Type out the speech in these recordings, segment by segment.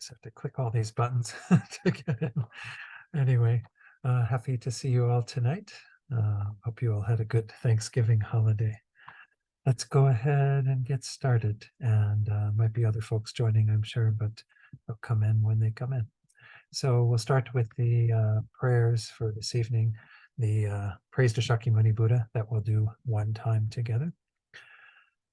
just have to click all these buttons to get in. Anyway, happy to see you all tonight. Hope you all had a good Thanksgiving holiday. Let's go ahead and get started. And might be other folks joining, I'm sure, but they'll come in when they come in. So we'll start with the prayers for this evening, the praise to Shakyamuni Buddha that we'll do one time together.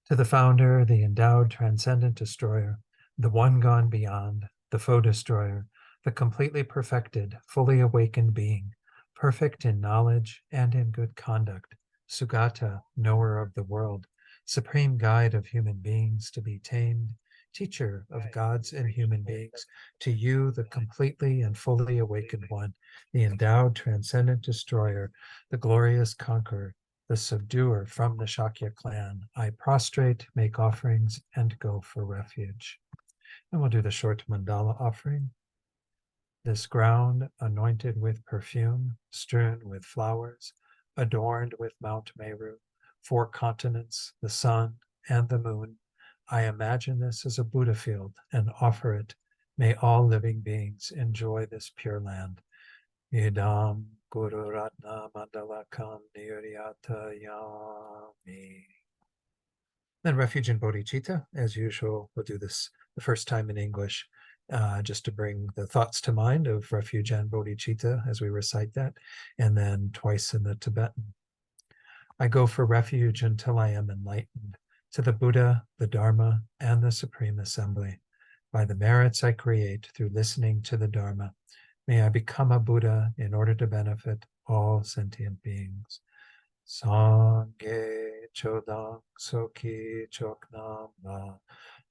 To the founder, the endowed transcendent destroyer, the one gone beyond, the foe destroyer, the completely perfected, fully awakened being, perfect in knowledge and in good conduct, Sugata, knower of the world, supreme guide of human beings to be tamed, teacher of gods and human beings, to you, the completely and fully awakened one, the endowed transcendent destroyer, the glorious conqueror, the subduer from the Shakya clan, I prostrate, make offerings, and go for refuge. And we'll do the short mandala offering. This ground, anointed with perfume, strewn with flowers, adorned with Mount Meru, 4 continents, the sun, and the moon, I imagine this as a Buddha field and offer it. May all living beings enjoy this pure land. Idam Guru Ratna Mandalakam Niryata Yami. Then Refuge in Bodhicitta, as usual, we'll do this the first time in English, just to bring the thoughts to mind of Refuge and Bodhicitta as we recite that, and then twice in the Tibetan. I go for refuge until I am enlightened, to the Buddha, the Dharma, and the Supreme Assembly. By the merits I create through listening to the Dharma, may I become a Buddha in order to benefit all sentient beings. Sangye Chodang Soki Choknam La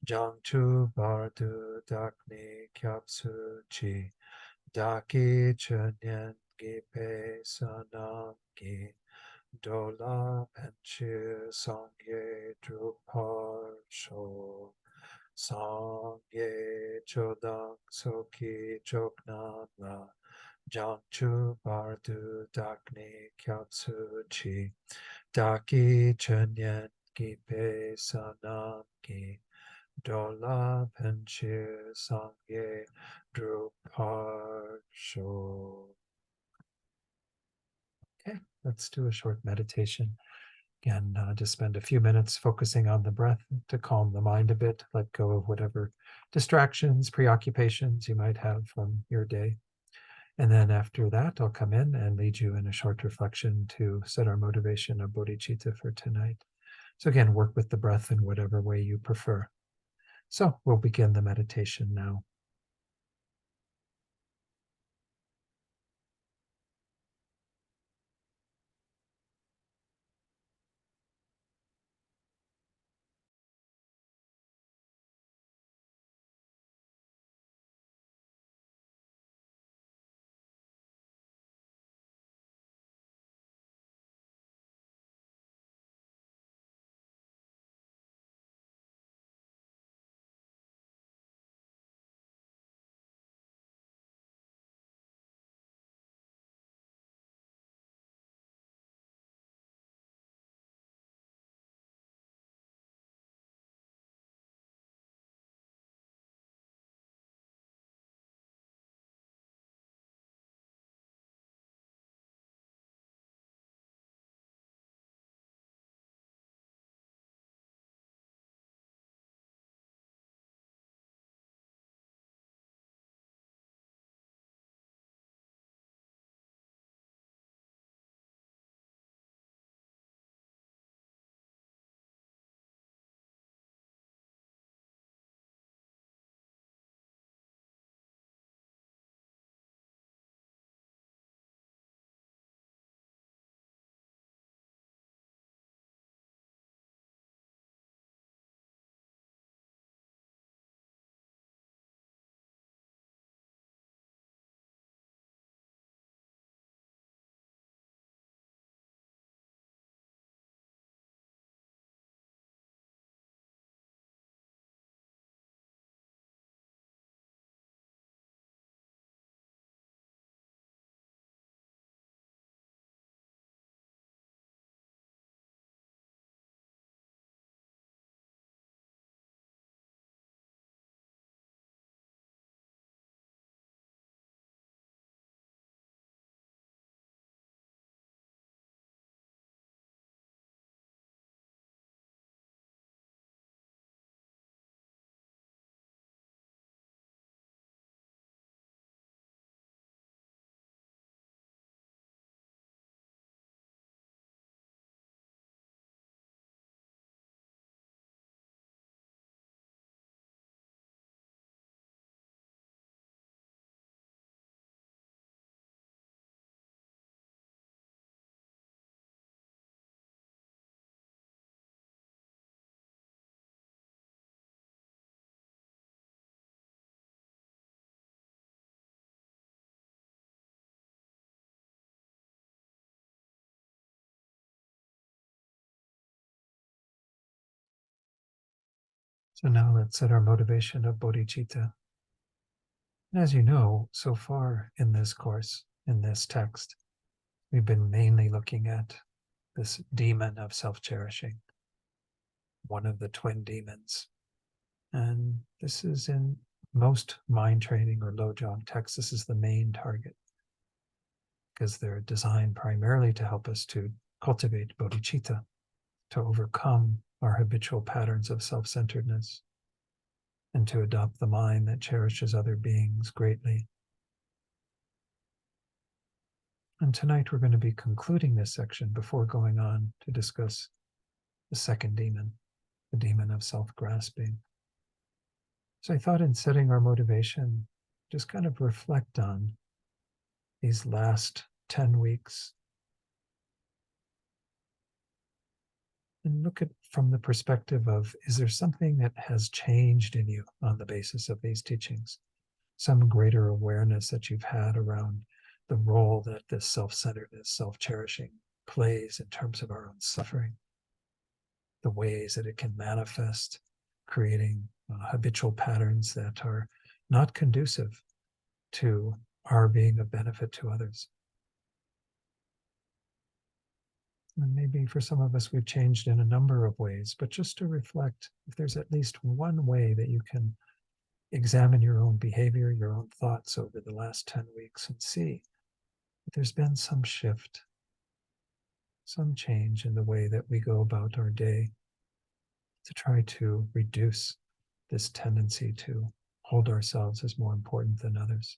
Jangchu Bardu Dakni Kyapsu Chi Daki Chunyen Gipe Sanam Gi Dola Penchir Sangye Drupar Sho Sangye Chodang Soki Choknam La Jangchu Bardu Dakni Kyapsu Chi Daki Chunyen Gipe Sanam Gi Dola Penchir Sangye Drupar Sho. Okay, let's do a short meditation. Again, just spend a few minutes focusing on the breath to calm the mind a bit, let go of whatever distractions, preoccupations you might have from your day. And then after that, I'll come in and lead you in a short reflection to set our motivation of bodhicitta for tonight. So again, work with the breath in whatever way you prefer. So we'll begin the meditation now. So now let's set our motivation of bodhicitta. And as you know, so far in this course, in this text, we've been mainly looking at this demon of self-cherishing, one of the twin demons. And this is in most mind training or Lojong texts, this is the main target, because they're designed primarily to help us to cultivate bodhicitta, to overcome our habitual patterns of self-centeredness, and to adopt the mind that cherishes other beings greatly. And tonight we're going to be concluding this section before going on to discuss the second demon, the demon of self-grasping. So I thought in setting our motivation, just kind of reflect on these last 10 weeks and look at from the perspective of, is there something that has changed in you on the basis of these teachings? Some greater awareness that you've had around the role that this self-centeredness, self-cherishing plays in terms of our own suffering, the ways that it can manifest, creating habitual patterns that are not conducive to our being of benefit to others. And maybe for some of us, we've changed in a number of ways, but just to reflect, if there's at least one way that you can examine your own behavior, your own thoughts over the last 10 weeks and see that there's been some shift, some change in the way that we go about our day to try to reduce this tendency to hold ourselves as more important than others.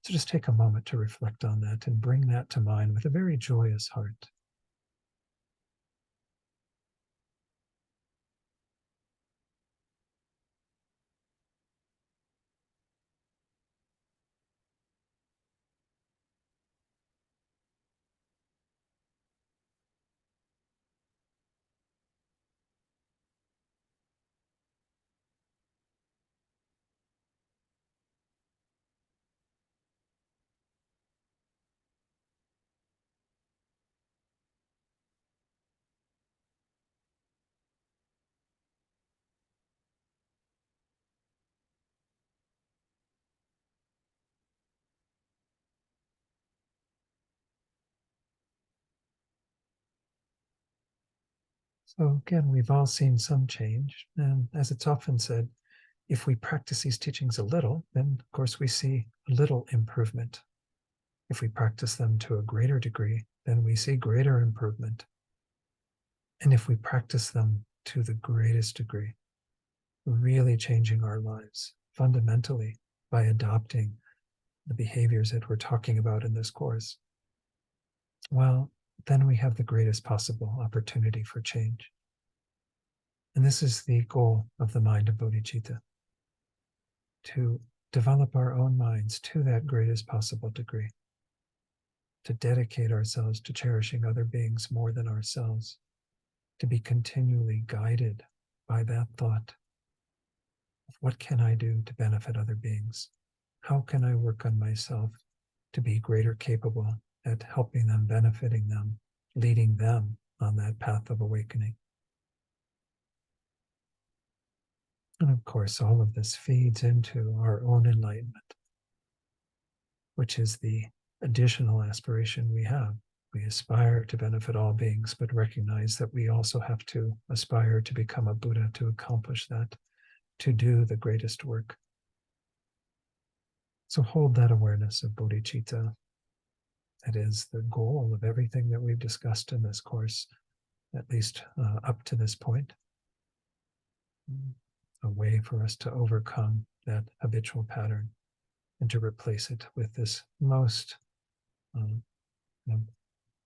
So just take a moment to reflect on that and bring that to mind with a very joyous heart. So again, we've all seen some change. And as it's often said, if we practice these teachings a little, then of course we see a little improvement. If we practice them to a greater degree, then we see greater improvement. And if we practice them to the greatest degree, really changing our lives fundamentally by adopting the behaviors that we're talking about in this course, well, then we have the greatest possible opportunity for change. And this is the goal of the mind of bodhicitta, to develop our own minds to that greatest possible degree, to dedicate ourselves to cherishing other beings more than ourselves, to be continually guided by that thought of what can I do to benefit other beings? How can I work on myself to be greater capable at helping them, benefiting them, leading them on that path of awakening? And of course, all of this feeds into our own enlightenment, which is the additional aspiration we have. We aspire to benefit all beings, but recognize that we also have to aspire to become a Buddha to accomplish that, to do the greatest work. So hold that awareness of bodhicitta. That is the goal of everything that we've discussed in this course, at least up to this point. A way for us to overcome that habitual pattern and to replace it with this most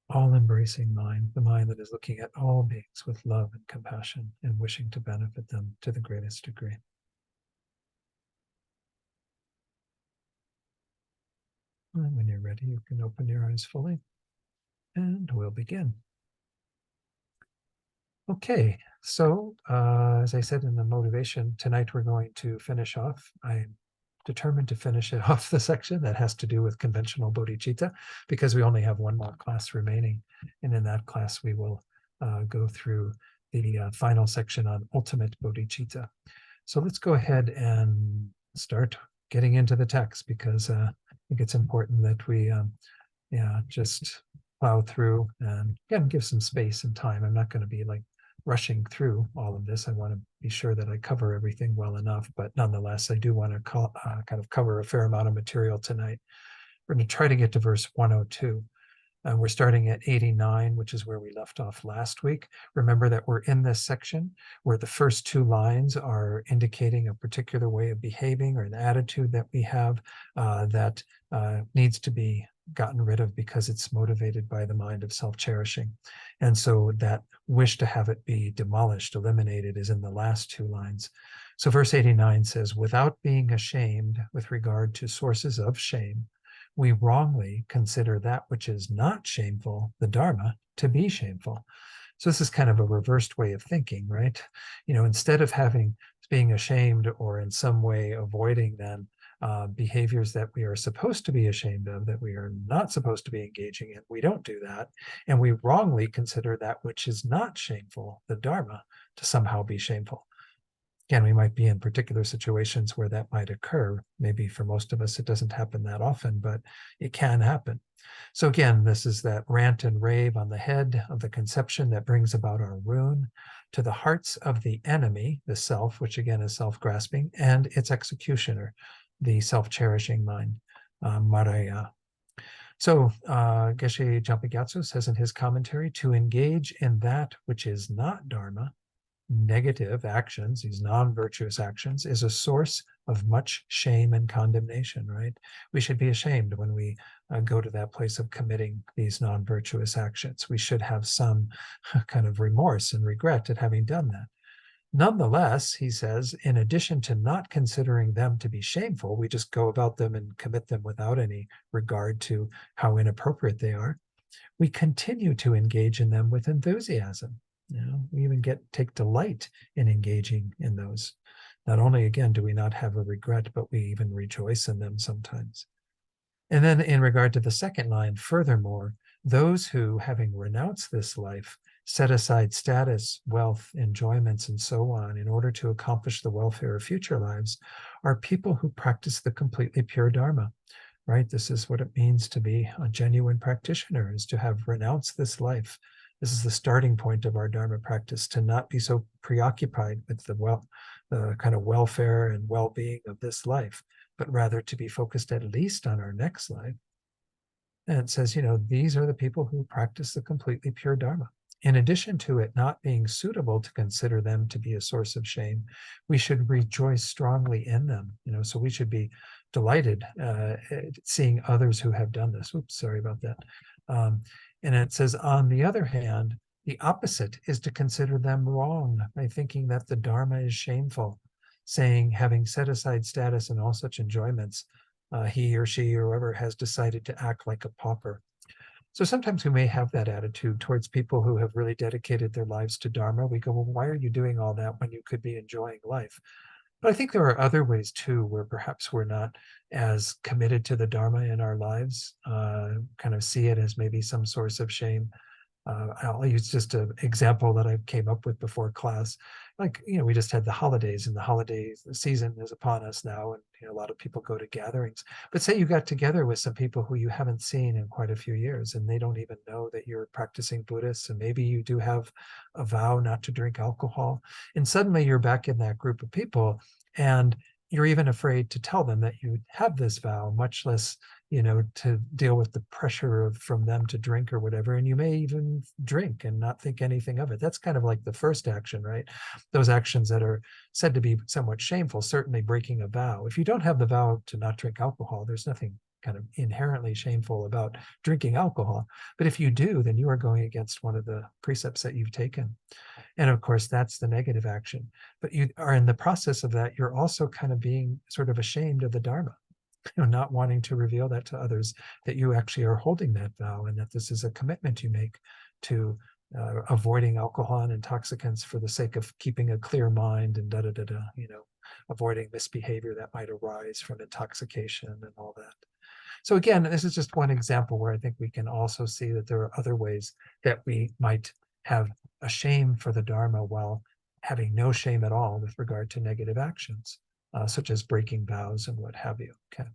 all-embracing mind, the mind that is looking at all beings with love and compassion and wishing to benefit them to the greatest degree. And when you're ready, you can open your eyes fully, and we'll begin. Okay, so as I said in the motivation, tonight we're going to finish off. I'm determined to finish it off the section that has to do with conventional bodhicitta, because we only have one more class remaining. And in that class, we will go through the final section on ultimate bodhicitta. So let's go ahead and start getting into the text, because I think it's important that we just plow through and again give some space and time. I'm not going to be like rushing through all of this. I want to be sure that I cover everything well enough, but nonetheless, I do want to kind of cover a fair amount of material tonight. We're going to try to get to verse 102. We're starting at 89, which is where we left off last week. Remember that we're in this section where the first two lines are indicating a particular way of behaving or an attitude that we have that needs to be gotten rid of because it's motivated by the mind of self-cherishing. And so that wish to have it be demolished, eliminated, is in the last two lines. So verse 89 says, without being ashamed with regard to sources of shame, we wrongly consider that which is not shameful, the Dharma, to be shameful. So this is kind of a reversed way of thinking, right? Instead of being ashamed or in some way avoiding then behaviors that we are supposed to be ashamed of, that we are not supposed to be engaging in, we don't do that. And we wrongly consider that which is not shameful, the Dharma, to somehow be shameful. Again, we might be in particular situations where that might occur. Maybe for most of us, it doesn't happen that often, but it can happen. So again, this is that rant and rave on the head of the conception that brings about our ruin, to the hearts of the enemy, the self, which again is self-grasping, and its executioner, the self-cherishing mind, Maraya. So Geshe Jampa says in his commentary, to engage in that which is not Dharma, negative actions, these non-virtuous actions, is a source of much shame and condemnation, right? We should be ashamed when we go to that place of committing these non-virtuous actions. We should have some kind of remorse and regret at having done that. Nonetheless, he says, in addition to not considering them to be shameful, we just go about them and commit them without any regard to how inappropriate they are. We continue to engage in them with enthusiasm. We even take delight in engaging in those. Not only, again, do we not have a regret, but we even rejoice in them sometimes. And then in regard to the second line, furthermore, those who, having renounced this life, set aside status, wealth, enjoyments, and so on in order to accomplish the welfare of future lives, are people who practice the completely pure Dharma, right? This is what it means to be a genuine practitioner, is to have renounced this life. This is the starting point of our Dharma practice, to not be so preoccupied with the kind of welfare and well-being of this life, but rather to be focused at least on our next life. And it says, these are the people who practice the completely pure Dharma. In addition to it not being suitable to consider them to be a source of shame, we should rejoice strongly in them. So we should be delighted seeing others who have done this. Oops, sorry about that. And it says, on the other hand, the opposite is to consider them wrong by thinking that the Dharma is shameful, saying, having set aside status and all such enjoyments, he or she or whoever has decided to act like a pauper. So sometimes we may have that attitude towards people who have really dedicated their lives to Dharma. We go, well, why are you doing all that when you could be enjoying life? But I think there are other ways too, where perhaps we're not as committed to the Dharma in our lives, kind of see it as maybe some source of shame. I'll use just an example that I came up with before class. Like, we just had the holidays, and the holiday season is upon us now, and a lot of people go to gatherings. But say you got together with some people who you haven't seen in quite a few years, and they don't even know that you're practicing Buddhist, and maybe you do have a vow not to drink alcohol, and suddenly you're back in that group of people, and you're even afraid to tell them that you have this vow, much less to deal with the pressure from them to drink or whatever. And you may even drink and not think anything of it. That's kind of like the first action, right? Those actions that are said to be somewhat shameful, certainly breaking a vow. If you don't have the vow to not drink alcohol, there's nothing kind of inherently shameful about drinking alcohol. But if you do, then you are going against one of the precepts that you've taken. And of course, that's the negative action. But you are in the process of that, you're also kind of being sort of ashamed of the Dharma. Not wanting to reveal that to others, that you actually are holding that vow, and that this is a commitment you make to avoiding alcohol and intoxicants for the sake of keeping a clear mind and avoiding misbehavior that might arise from intoxication and all that. So again, this is just one example where I think we can also see that there are other ways that we might have a shame for the Dharma while having no shame at all with regard to negative actions, such as breaking vows and what have you. Okay.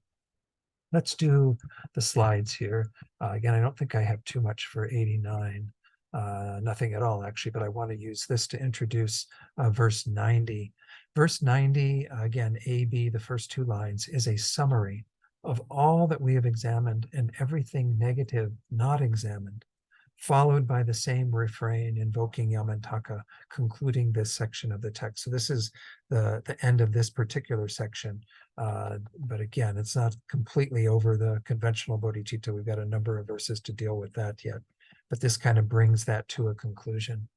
Let's do the slides here. Again, I don't think I have too much for 89, nothing at all actually, but I want to use this to introduce verse 90. Verse 90, again, A, B, the first two lines, is a summary of all that we have examined and everything negative not examined, followed by the same refrain invoking Yamantaka, concluding this section of the text. So this is the end of this particular section. But again, it's not completely over the conventional bodhicitta. We've got a number of verses to deal with that yet. But this kind of brings that to a conclusion.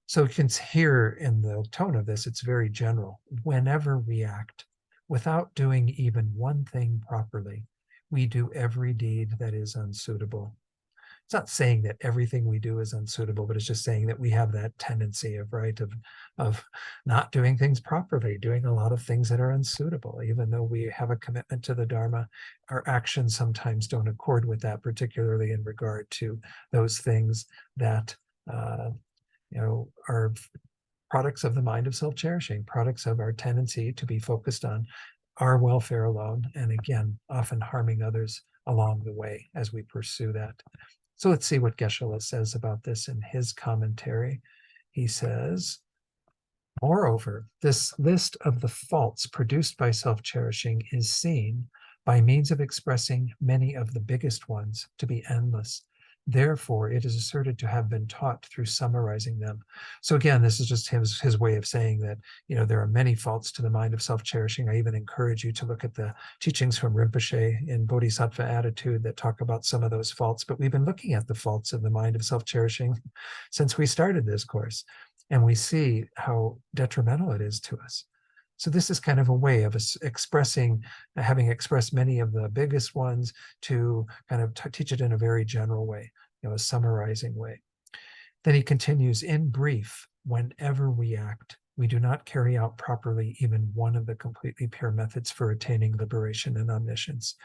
So you can hear in the tone of this, it's very general. Whenever we act without doing even one thing properly, we do every deed that is unsuitable. It's not saying that everything we do is unsuitable, but it's just saying that we have that tendency of not doing things properly, doing a lot of things that are unsuitable. Even though we have a commitment to the Dharma, our actions sometimes don't accord with that, particularly in regard to those things that are products of the mind of self-cherishing, products of our tendency to be focused on our welfare alone, and again, often harming others along the way as we pursue that. So let's see what Geshe-la says about this in his commentary. He says, moreover, this list of the faults produced by self-cherishing is seen by means of expressing many of the biggest ones to be endless. Therefore, it is asserted to have been taught through summarizing them. So again, this is just his way of saying that, there are many faults to the mind of self-cherishing. I even encourage you to look at the teachings from Rinpoche in Bodhisattva Attitude that talk about some of those faults. But we've been looking at the faults of the mind of self-cherishing since we started this course, and we see how detrimental it is to us. So this is kind of a way of expressing, having expressed many of the biggest ones, to kind of teach it in a very general way, a summarizing way. Then he continues, in brief, whenever we act, we do not carry out properly even one of the completely pure methods for attaining liberation and omniscience.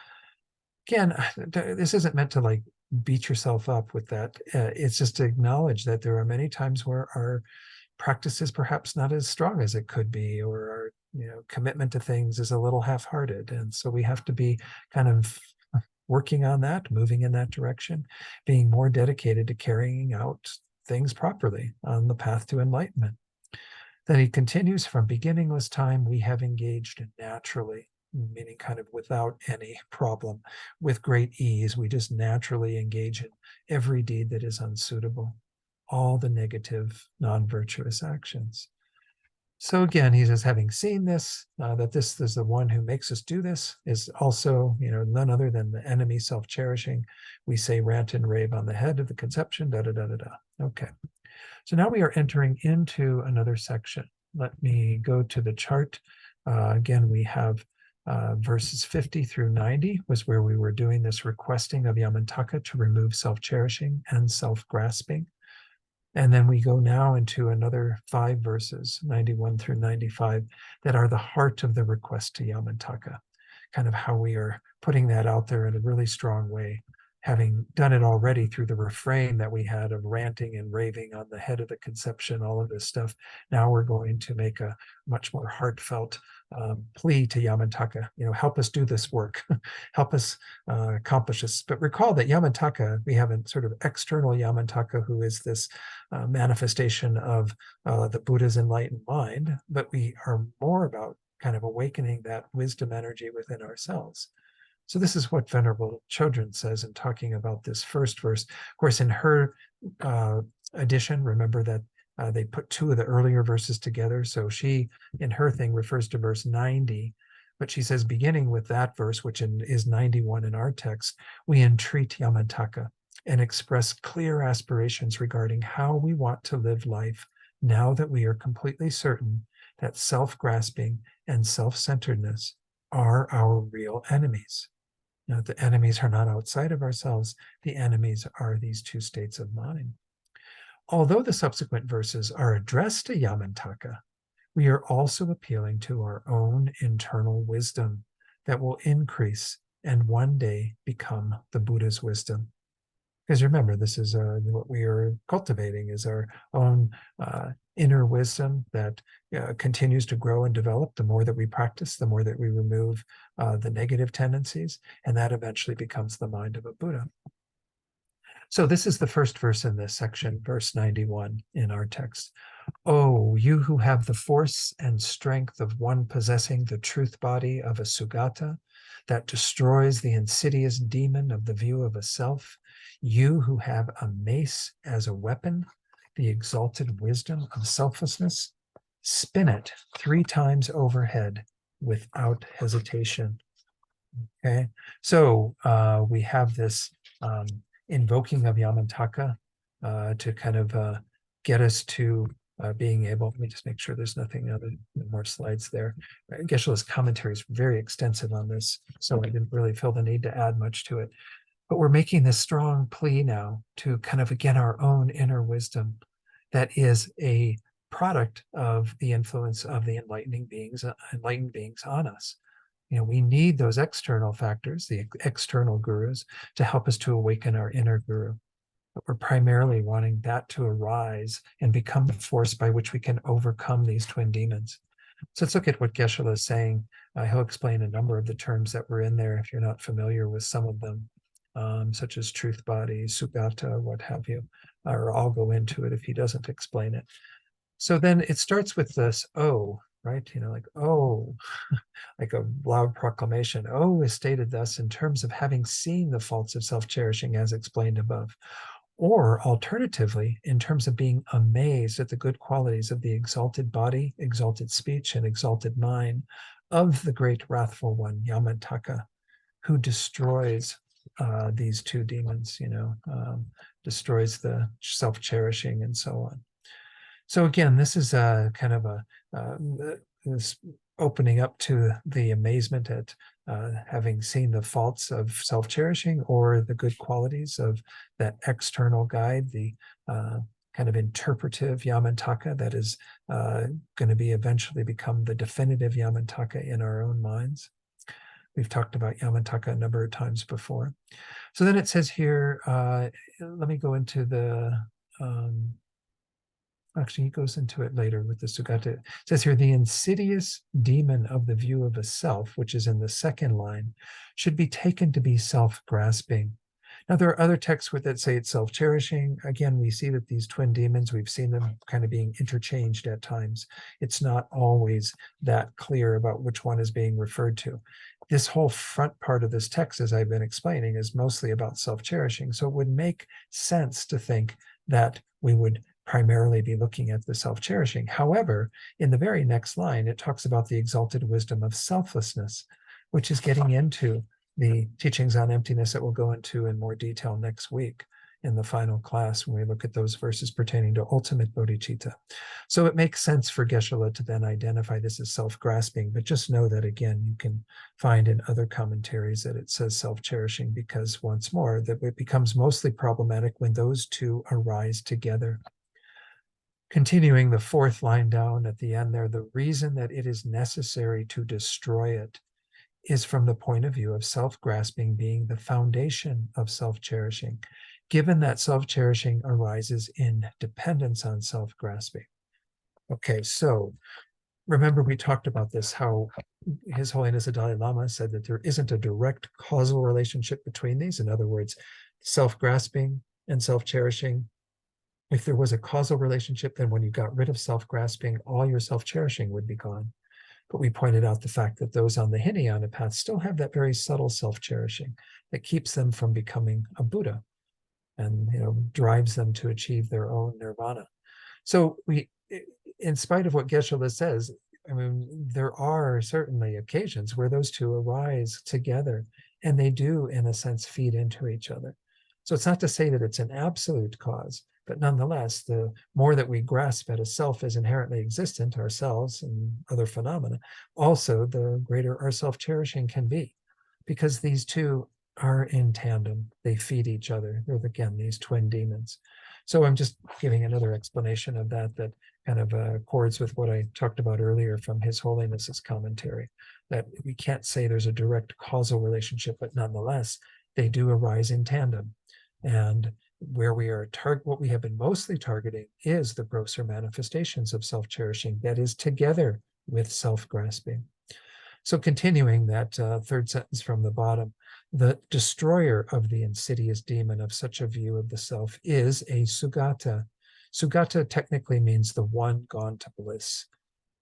Again, this isn't meant to beat yourself up with that. It's just to acknowledge that there are many times where our practice is perhaps not as strong as it could be, or our commitment to things is a little half-hearted, and so we have to be kind of working on that, moving in that direction, being more dedicated to carrying out things properly on the path to enlightenment. Then he continues, from beginningless time we have engaged naturally, meaning kind of without any problem, with great ease. We just naturally engage in every deed that is unsuitable, all the negative, non-virtuous actions. So again, he says, having seen this, that this is the one who makes us do this, is also, none other than the enemy self-cherishing. We say rant and rave on the head of the conception, da-da-da-da-da. Okay. So now we are entering into another section. Let me go to the chart. Again, we have verses 50 through 90 was where we were doing this requesting of Yamantaka to remove self-cherishing and self-grasping. And then we go now into another 5 verses, 91 through 95, that are the heart of the request to Yamantaka, kind of how we are putting that out there in a really strong way, having done it already through the refrain that we had of ranting and raving on the head of the conception, all of this stuff. Now we're going to make a much more heartfelt plea to Yamantaka, help us do this work, help us accomplish this. But recall that Yamantaka, we have a sort of external Yamantaka who is this manifestation of the Buddha's enlightened mind, but we are more about kind of awakening that wisdom energy within ourselves. So this is what Venerable Chodron says in talking about this first verse. Of course, in her edition, remember that they put 2 of the earlier verses together. So she, in her thing, refers to verse 90, but she says, beginning with that verse, which is 91 in our text, we entreat Yamantaka and express clear aspirations regarding how we want to live life now that we are completely certain that self-grasping and self-centeredness are our real enemies. Now, the enemies are not outside of ourselves. The enemies are these 2 states of mind. Although the subsequent verses are addressed to Yamantaka, we are also appealing to our own internal wisdom that will increase and one day become the Buddha's wisdom. Because remember, this is what we are cultivating is our own inner wisdom that continues to grow and develop. The more that we practice, the more that we remove the negative tendencies, and that eventually becomes the mind of a Buddha. So this is the first verse in this section, verse 91 in our text. Oh, you who have the force and strength of one possessing the truth body of a Sugata that destroys the insidious demon of the view of a self, you who have a mace as a weapon, the exalted wisdom of selflessness, spin it 3 times overhead without hesitation. Okay, so we have this invoking of Yamantaka to kind of get us to being able, let me just make sure there's nothing other more slides there. Geshe-la's commentary is very extensive on this, so I didn't really feel the need to add much to it. But we're making this strong plea now to kind of, again, our own inner wisdom that is a product of the influence of the enlightened beings on us. You know, we need those external factors, the external gurus, to help us to awaken our inner guru. But we're primarily wanting that to arise and become the force by which we can overcome these twin demons. So let's look at what Geshe-la is saying. He'll explain a number of the terms that were in there if you're not familiar with some of them, such as truth body, Sugata, what have you, or I'll go into it if he doesn't explain it. So then it starts with this oh, right? You know, like, oh, like a loud proclamation. Oh is stated thus in terms of having seen the faults of self-cherishing as explained above. Or alternatively, in terms of being amazed at the good qualities of the exalted body, exalted speech, and exalted mind of the great wrathful one, Yamantaka, who destroys these 2 demons, destroys the self-cherishing and so on. So again, this is a kind of this opening up to the amazement at having seen the faults of self-cherishing or the good qualities of that external guide, the kind of interpretive Yamantaka that is going to be eventually become the definitive Yamantaka in our own minds. We've talked about Yamantaka a number of times before. So then it says here, let me go into the actually, he goes into it later with the Sugata. It says here, the insidious demon of the view of a self, which is in the second line, should be taken to be self-grasping. Now, there are other texts that say it's self-cherishing. Again, we see that these twin demons, we've seen them kind of being interchanged at times. It's not always that clear about which one is being referred to. This whole front part of this text, as I've been explaining, is mostly about self-cherishing. So it would make sense to think that we would primarily be looking at the self-cherishing. However, in the very next line, it talks about the exalted wisdom of selflessness, which is getting into the teachings on emptiness that we'll go into in more detail next week in the final class when we look at those verses pertaining to ultimate bodhicitta. So it makes sense for Geshe-la to then identify this as self-grasping, but just know that, again, you can find in other commentaries that it says self-cherishing because, once more, that it becomes mostly problematic when those 2 arise together. Continuing the 4th line down at the end there, the reason that it is necessary to destroy it is from the point of view of self-grasping being the foundation of self-cherishing, given that self-cherishing arises in dependence on self-grasping. Okay, so remember we talked about this, how His Holiness the Dalai Lama said that there isn't a direct causal relationship between these. In other words, self-grasping and self-cherishing. If there was a causal relationship, then when you got rid of self-grasping, all your self-cherishing would be gone. But we pointed out the fact that those on the Hinayana path still have that very subtle self-cherishing that keeps them from becoming a Buddha and drives them to achieve their own nirvana. So we, in spite of what Geshe-la says, I mean, there are certainly occasions where those 2 arise together, and they do, in a sense, feed into each other. So it's not to say that it's an absolute cause, but nonetheless, the more that we grasp at a self as inherently existent, ourselves and other phenomena, also the greater our self-cherishing can be, because these 2 are in tandem. They feed each other. They're, again, these twin demons. So I'm just giving another explanation of that kind of accords with what I talked about earlier from His Holiness's commentary, that we can't say there's a direct causal relationship, but nonetheless, they do arise in tandem. And where we are what we have been mostly targeting is the grosser manifestations of self-cherishing that is together with self-grasping. So continuing that third sentence from the bottom, the destroyer of the insidious demon of such a view of the self is a Sugata. Sugata technically means the one gone to bliss,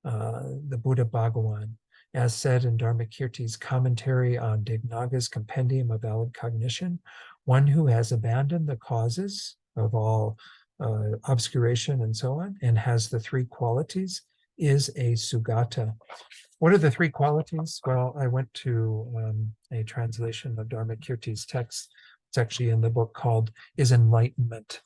the Buddha Bhagawan, as said in Dharmakirti's commentary on Dignaga's Compendium of Valid Cognition, one who has abandoned the causes of all obscuration and so on, and has the three qualities, is a Sugata. What are the three qualities? Well, I went to a translation of Dharmakirti's text. It's actually in the book called Is Enlightenment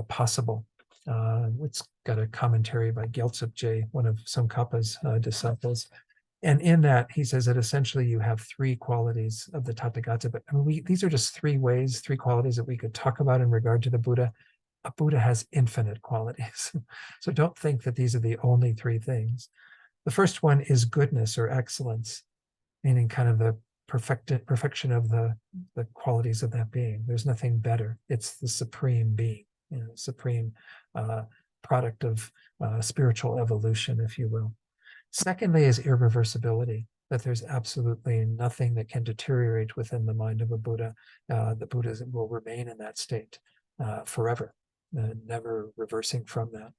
Possible? It's got a commentary by Gyaltsab, one of Tsongkhapa's disciples. And in that, he says that essentially you have three qualities of the Tathagata. But I mean, these are just three qualities that we could talk about in regard to the Buddha. A Buddha has infinite qualities. So don't think that these are the only three things. The first one is goodness or excellence, meaning kind of the perfection of the qualities of that being. There's nothing better. It's the supreme being, supreme product of spiritual evolution, if you will. Secondly is irreversibility, that there's absolutely nothing that can deteriorate within the mind of a Buddha. The Buddha will remain in that state forever, never reversing from that.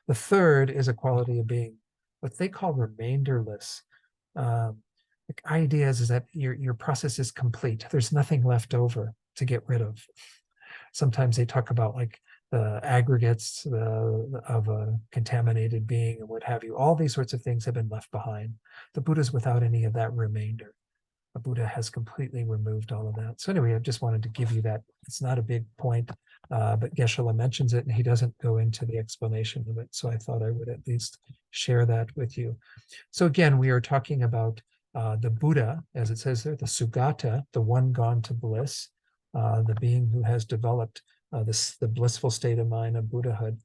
The third is a quality of being what they call remainderless. The idea is that your process is complete. There's nothing left over to get rid of. Sometimes they talk about like the aggregates of a contaminated being and what have you. All these sorts of things have been left behind. The Buddha's without any of that remainder. The Buddha has completely removed all of that. So anyway, I just wanted to give you that. It's not a big point, but Geshe-la mentions it and he doesn't go into the explanation of it. So I thought I would at least share that with you. So again, we are talking about the Buddha, as it says there, the Sugata, the one gone to bliss, the being who has developed the blissful state of mind of Buddhahood,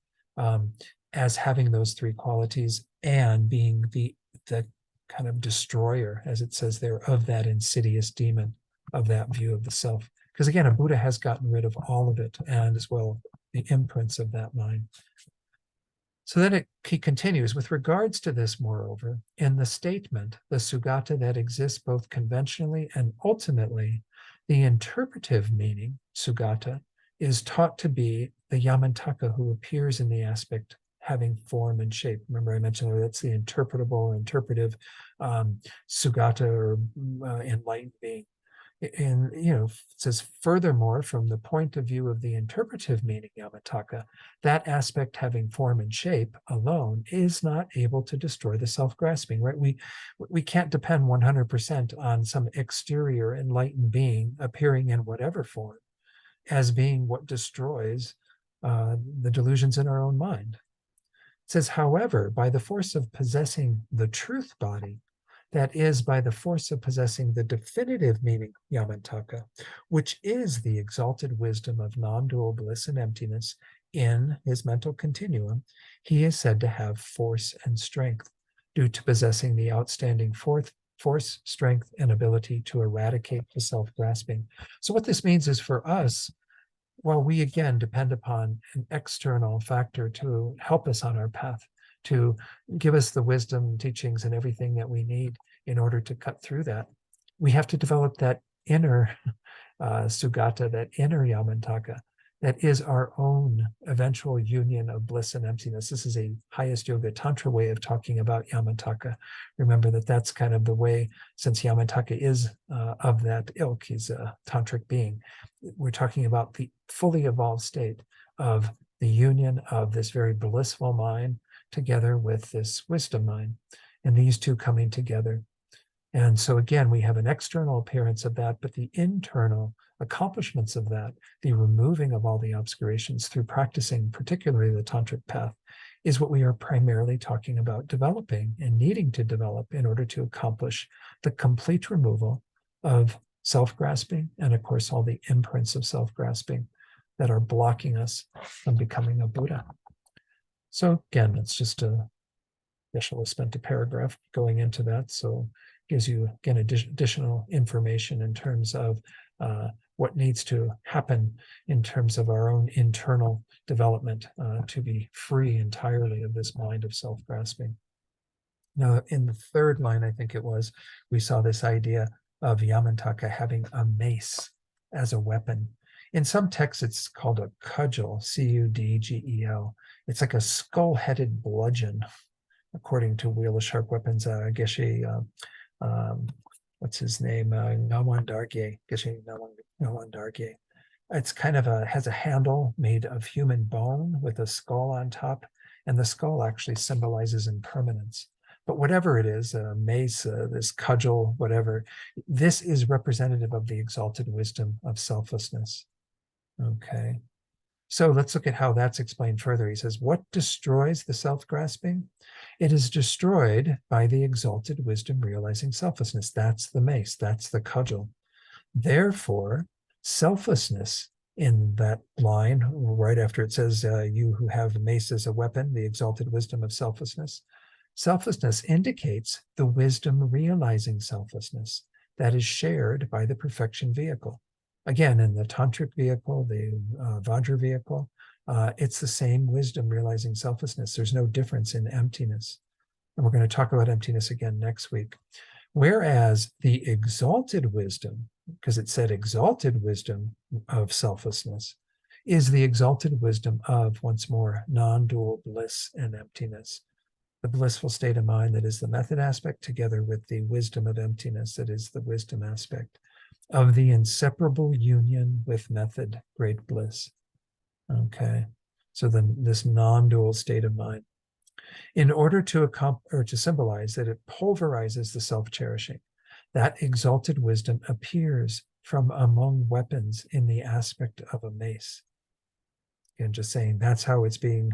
as having those three qualities and being the kind of destroyer, as it says there, of that insidious demon, of that view of the self. Because again, a Buddha has gotten rid of all of it, and as well the imprints of that mind. So then he continues, with regards to this, moreover, in the statement, the Sugata that exists both conventionally and ultimately, the interpretive meaning, Sugata, is taught to be the Yamantaka who appears in the aspect having form and shape. Remember I mentioned that's the interpretable, interpretive Sugata or enlightened being. And, it says, furthermore, from the point of view of the interpretive meaning, Yamataka, that aspect having form and shape alone is not able to destroy the self-grasping, right? We can't depend 100% on some exterior enlightened being appearing in whatever form as being what destroys the delusions in our own mind. It says, however, by the force of possessing the truth body, that is, by the force of possessing the definitive meaning, Yamantaka, which is the exalted wisdom of non-dual bliss and emptiness in his mental continuum, he is said to have force and strength due to possessing the outstanding force, strength, and ability to eradicate the self-grasping. So what this means is for us, while we again depend upon an external factor to help us on our path, to give us the wisdom, teachings, and everything that we need in order to cut through that, we have to develop that inner Sugata, that inner Yamantaka, that is our own eventual union of bliss and emptiness. This is a highest yoga tantra way of talking about Yamantaka. Remember that that's kind of the way, since Yamantaka is of that ilk, he's a tantric being. We're talking about the fully evolved state of the union of this very blissful mind together with this wisdom mind, and these two coming together. And so again, we have an external appearance of that, but the internal accomplishments of that, the removing of all the obscurations through practicing, particularly the tantric path, is what we are primarily talking about developing and needing to develop in order to accomplish the complete removal of self-grasping and, of course, all the imprints of self-grasping that are blocking us from becoming a Buddha. So again, it's just Geshe-la spent a paragraph going into that, so gives you, again, additional information in terms of what needs to happen in terms of our own internal development to be free entirely of this mind of self-grasping. Now, in the third line, I think it was, we saw this idea of Yamantaka having a mace as a weapon. In some texts, it's called a cudgel, C-U-D-G-E-L. It's like a skull-headed bludgeon, according to Wheel of Sharp Weapons, Geshe, what's his name? Ngawandarge, Geshe Ngawandarge. It's kind of has a handle made of human bone with a skull on top, and the skull actually symbolizes impermanence. But whatever it is, mace, this cudgel, whatever, this is representative of the exalted wisdom of selflessness. Okay. So let's look at how that's explained further. He says, what destroys the self-grasping? It is destroyed by the exalted wisdom realizing selflessness. That's the mace, that's the cudgel. Therefore, selflessness in that line, right after it says, you who have mace as a weapon, the exalted wisdom of selflessness. Selflessness indicates the wisdom realizing selflessness that is shared by the perfection vehicle. Again, in the tantric vehicle, the Vajra vehicle, it's the same wisdom realizing selflessness. There's no difference in emptiness. And we're going to talk about emptiness again next week. Whereas the exalted wisdom, because it said exalted wisdom of selflessness, is the exalted wisdom of, once more, non-dual bliss and emptiness. The blissful state of mind that is the method aspect, together with the wisdom of emptiness that is the wisdom aspect of the inseparable union with method, great bliss. Okay, so then this non-dual state of mind, in order to symbolize that it pulverizes the self-cherishing, that exalted wisdom appears from among weapons in the aspect of a mace. And just saying that's how it's being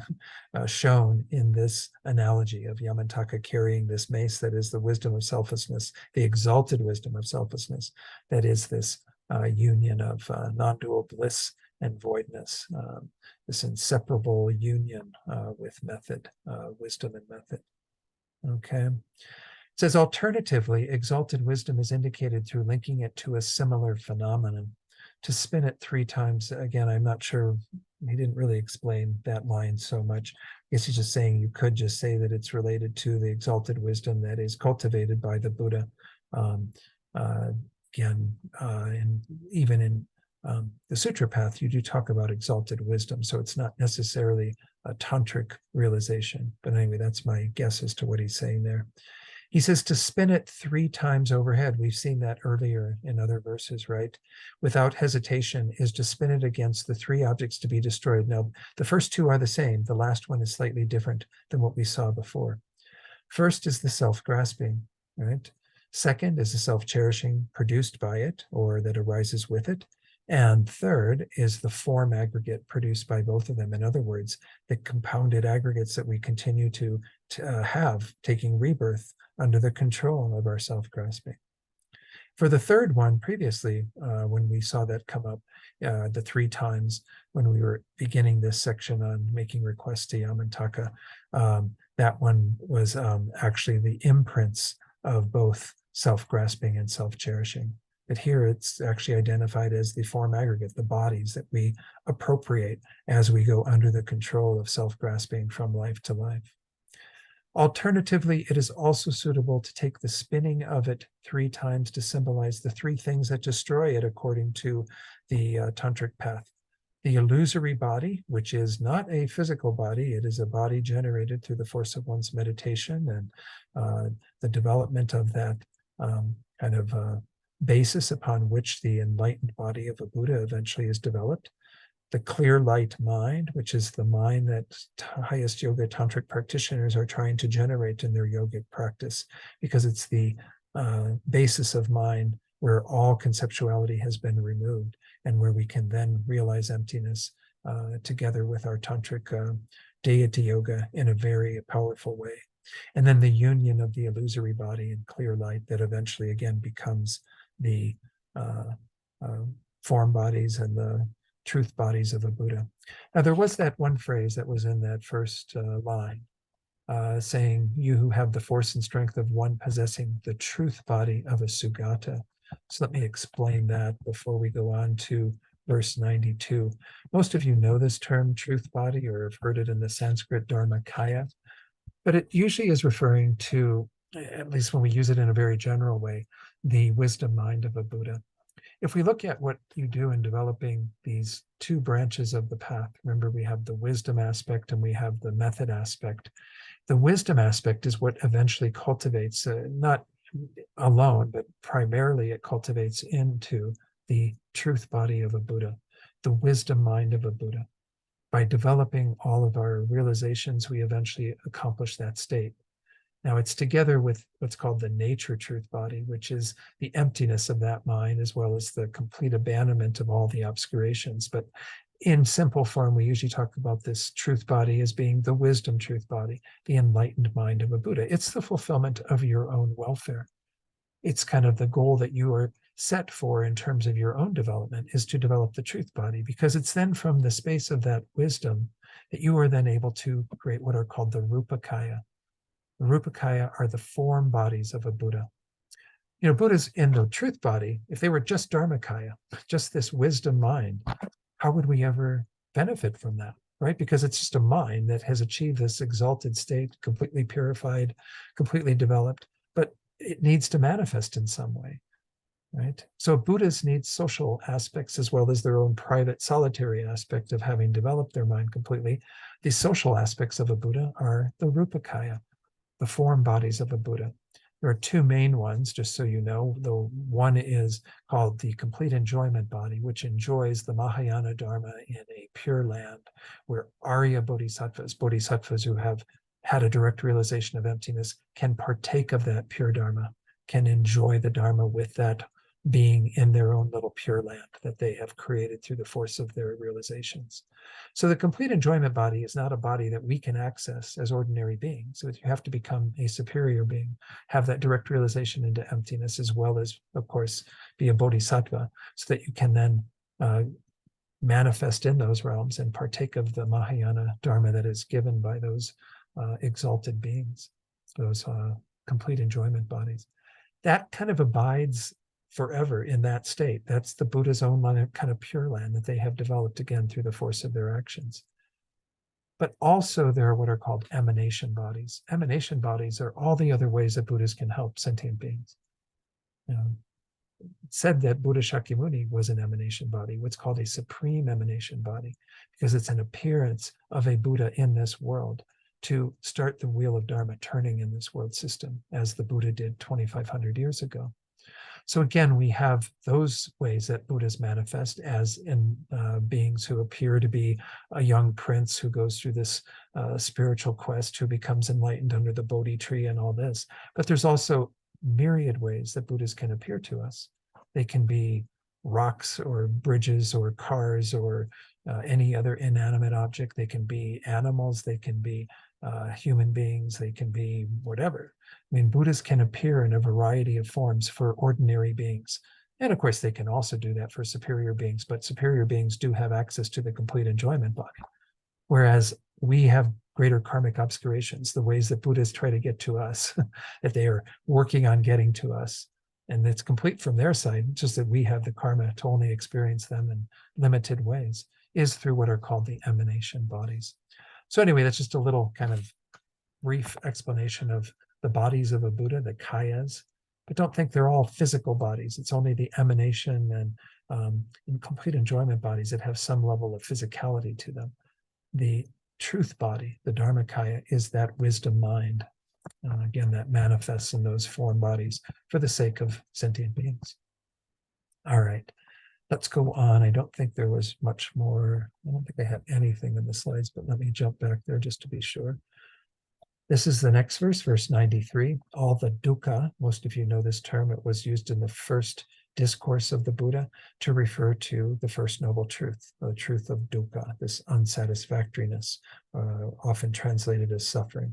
shown in this analogy of Yamantaka carrying this mace that is the wisdom of selflessness, the exalted wisdom of selflessness, that is this union of non-dual bliss and voidness, this inseparable union with method, wisdom and method. Okay. It says, alternatively, exalted wisdom is indicated through linking it to a similar phenomenon. To spin it 3 times, again, I'm not sure, he didn't really explain that line so much. I guess he's just saying you could just say that it's related to the exalted wisdom that is cultivated by the Buddha. Again, and even in the Sutra Path, you do talk about exalted wisdom, so it's not necessarily a tantric realization. But anyway, that's my guess as to what he's saying there. He says to spin it 3 times overhead. We've seen that earlier in other verses, right? Without hesitation is to spin it against the 3 objects to be destroyed. Now, the first 2 are the same. The last one is slightly different than what we saw before. First is the self-grasping, right? Second is the self-cherishing produced by it or that arises with it. And third is the form aggregate produced by both of them. In other words, the compounded aggregates that we continue to have taking rebirth under the control of our self-grasping. For the third one, previously, when we saw that come up the 3 times when we were beginning this section on making requests to Yamantaka, that one was actually the imprints of both self-grasping and self-cherishing. But here it's actually identified as the form aggregate, the bodies that we appropriate as we go under the control of self-grasping from life to life. Alternatively, it is also suitable to take the spinning of it 3 times to symbolize the 3 things that destroy it according to the tantric path. The illusory body, which is not a physical body, it is a body generated through the force of one's meditation and the development of that kind of basis upon which the enlightened body of a Buddha eventually is developed. The clear light mind, which is the mind that highest yoga tantric practitioners are trying to generate in their yogic practice, because it's the basis of mind where all conceptuality has been removed and where we can then realize emptiness together with our tantric deity yoga in a very powerful way. And then the union of the illusory body and clear light that eventually again becomes the form bodies and the truth bodies of a Buddha. Now, there was that one phrase that was in that first line saying, you who have the force and strength of one possessing the truth body of a Sugata. So let me explain that before we go on to verse 92. Most of you know this term, truth body, or have heard it in the Sanskrit Dharmakaya, but it usually is referring to, at least when we use it in a very general way, the wisdom mind of a Buddha. If we look at what you do in developing these two branches of the path, remember we have the wisdom aspect and we have the method aspect. The wisdom aspect is what eventually cultivates, not alone, but primarily it cultivates into the truth body of a Buddha, the wisdom mind of a Buddha. By developing all of our realizations, we eventually accomplish that state. Now, it's together with what's called the nature truth body, which is the emptiness of that mind, as well as the complete abandonment of all the obscurations. But in simple form, we usually talk about this truth body as being the wisdom truth body, the enlightened mind of a Buddha. It's the fulfillment of your own welfare. It's kind of the goal that you are set for in terms of your own development, is to develop the truth body, because it's then from the space of that wisdom that you are then able to create what are called the Rupakaya. The Rupakaya are the form bodies of a Buddha. You know, Buddhas in the truth body, if they were just Dharmakaya, just this wisdom mind, how would we ever benefit from that, right? Because it's just a mind that has achieved this exalted state, completely purified, completely developed, but it needs to manifest in some way, right? So Buddhas need social aspects as well as their own private solitary aspect of having developed their mind completely. The social aspects of a Buddha are the Rupakaya, the form bodies of a Buddha. There are two main ones, just so you know. The one is called the complete enjoyment body, which enjoys the Mahayana Dharma in a pure land, where Arya bodhisattvas who have had a direct realization of emptiness, can partake of that pure Dharma, can enjoy the Dharma with that being in their own little pure land that they have created through the force of their realizations. So the complete enjoyment body is not a body that we can access as ordinary beings. So you have to become a superior being, have that direct realization into emptiness, as well as, of course, be a bodhisattva, so that you can then manifest in those realms and partake of the Mahayana Dharma that is given by those exalted beings, those complete enjoyment bodies. That kind of abides forever in that state. That's the Buddha's own kind of pure land that they have developed, again, through the force of their actions. But also there are what are called emanation bodies. Emanation bodies are all the other ways that Buddhas can help sentient beings. It's said that Buddha Shakyamuni was an emanation body, what's called a supreme emanation body, because it's an appearance of a Buddha in this world to start the wheel of Dharma turning in this world system, as the Buddha did 2,500 years ago. So again, we have those ways that Buddhas manifest as in beings who appear to be a young prince who goes through this spiritual quest, who becomes enlightened under the Bodhi tree and all this. But there's also myriad ways that Buddhas can appear to us. They can be rocks or bridges or cars or any other inanimate object. They can be animals. They can be human beings. They can be whatever. I mean, Buddhas can appear in a variety of forms for ordinary beings. And of course, they can also do that for superior beings, but superior beings do have access to the complete enjoyment body. Whereas we have greater karmic obscurations, the ways that Buddhas try to get to us, that they are working on getting to us. And it's complete from their side, just that we have the karma to only experience them in limited ways, is through what are called the emanation bodies. So anyway, that's just a little kind of brief explanation of the bodies of a Buddha, the kayas. But don't think they're all physical bodies. It's only the emanation and complete enjoyment bodies that have some level of physicality to them. The truth body, the Dharmakaya, is that wisdom mind. Again, that manifests in those form bodies for the sake of sentient beings. All right, let's go on. I don't think there was much more. I don't think I have anything in the slides, but let me jump back there just to be sure. This is the next verse, verse 93. All the dukkha, most of you know this term, it was used in the first discourse of the Buddha to refer to the first noble truth, the truth of dukkha, this unsatisfactoriness, often translated as suffering.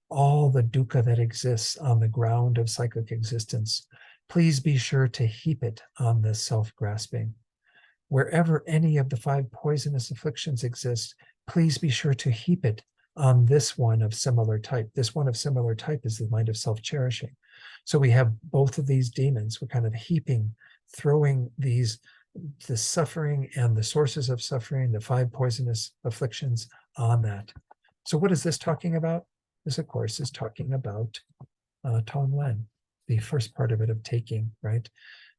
All the dukkha that exists on the ground of cyclic existence, please be sure to heap it on the self-grasping. Wherever any of the 5 poisonous afflictions exist, please be sure to heap it on this one of similar type. This one of similar type is the mind of self-cherishing. So we have both of these demons. We're kind of heaping, throwing the suffering and the sources of suffering, the 5 poisonous afflictions on that. So what is this talking about? This, of course, is talking about Tonglen, the first part of it of taking, right?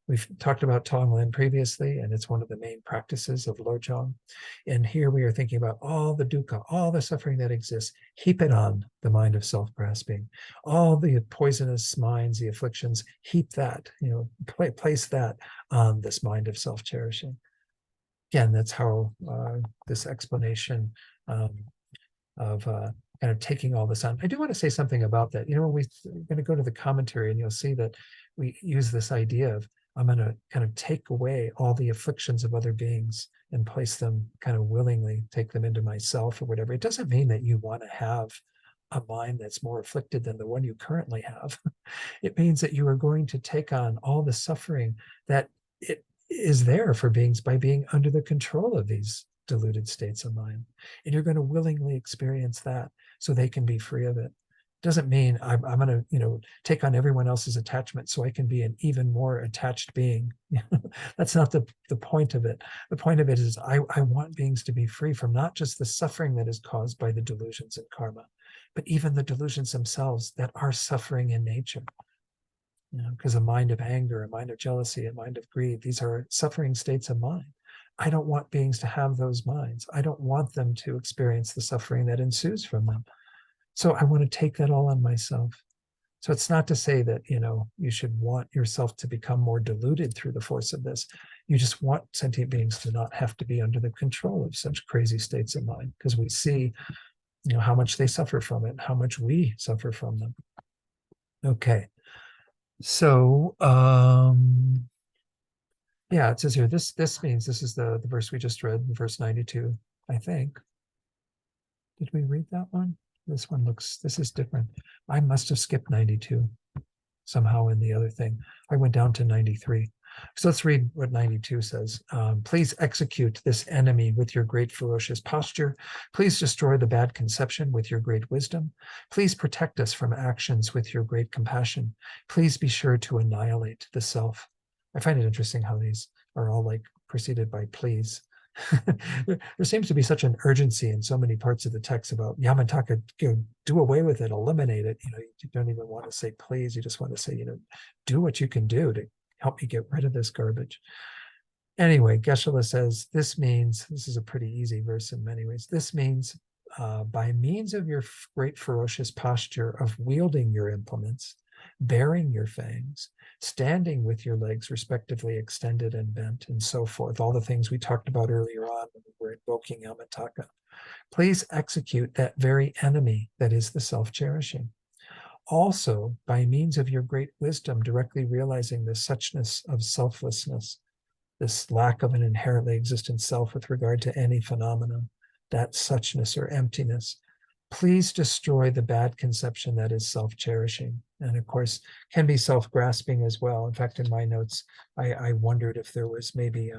We've talked about Tonglen previously, and it's one of the main practices of Lojong. And here we are thinking about all the dukkha, all the suffering that exists, heap it on the mind of self-grasping. All the poisonous minds, the afflictions, heap that, place that on this mind of self-cherishing. Again, that's how this explanation of kind of taking all this on. I do want to say something about that. We're going to go to the commentary, and you'll see that we use this idea of I'm going to kind of take away all the afflictions of other beings and place them kind of willingly, take them into myself or whatever. It doesn't mean that you want to have a mind that's more afflicted than the one you currently have. It means that you are going to take on all the suffering that it is there for beings by being under the control of these deluded states of mind. And you're going to willingly experience that so they can be free of it. Doesn't mean I'm going to, take on everyone else's attachment so I can be an even more attached being. That's not the point of it. The point of it is I want beings to be free from not just the suffering that is caused by the delusions and karma, but even the delusions themselves that are suffering in nature. Because a mind of anger, a mind of jealousy, a mind of greed, these are suffering states of mind. I don't want beings to have those minds. I don't want them to experience the suffering that ensues from them. So I want to take that all on myself. So it's not to say that, you should want yourself to become more deluded through the force of this. You just want sentient beings to not have to be under the control of such crazy states of mind, because we see, how much they suffer from it, how much we suffer from them. Okay. So, yeah, it says here, this means, this is the verse we just read, verse 92, I think. Did we read that one? This is different. I must have skipped 92 somehow in the other thing. I went down to 93. So let's read what 92 says. Please execute this enemy with your great ferocious posture. Please destroy the bad conception with your great wisdom. Please protect us from actions with your great compassion. Please be sure to annihilate the self. I find it interesting how these are all like preceded by please. There seems to be such an urgency in so many parts of the text about Yamataka, do away with it, eliminate it. You don't even want to say please. You just want to say, do what you can do to help me get rid of this garbage. Anyway, Geshe-la says, this is a pretty easy verse in many ways. This means by means of your great ferocious posture of wielding your implements, bearing your fangs, standing with your legs respectively extended and bent, and so forth, all the things we talked about earlier on when we were invoking Yamataka. Please execute that very enemy that is the self-cherishing. Also, by means of your great wisdom, directly realizing the suchness of selflessness, this lack of an inherently existent self with regard to any phenomenon, that suchness or emptiness. Please destroy the bad conception that is self-cherishing, and of course can be self-grasping as well. In fact, in my notes, I wondered if there was maybe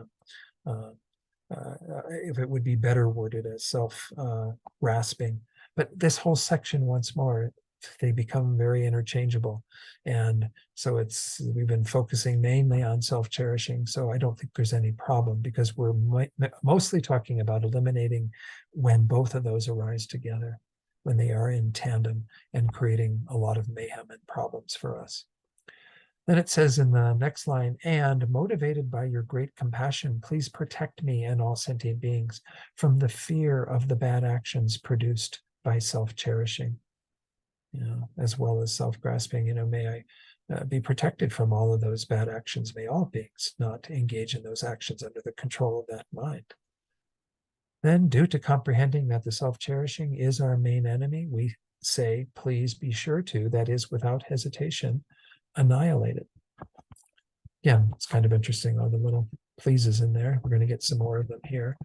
if it would be better worded as self-grasping. But this whole section, once more, they become very interchangeable. And so we've been focusing mainly on self-cherishing. So I don't think there's any problem, because we're mostly talking about eliminating when both of those arise together, when they are in tandem and creating a lot of mayhem and problems for us. Then it says in the next line, and motivated by your great compassion, please protect me and all sentient beings from the fear of the bad actions produced by self-cherishing, as well as self-grasping. May I be protected from all of those bad actions. May all beings not engage in those actions under the control of that mind. Then, due to comprehending that the self-cherishing is our main enemy, we say, please be sure to, that is, without hesitation, annihilate it. Yeah, it's kind of interesting, all the little pleases in there. We're going to get some more of them here.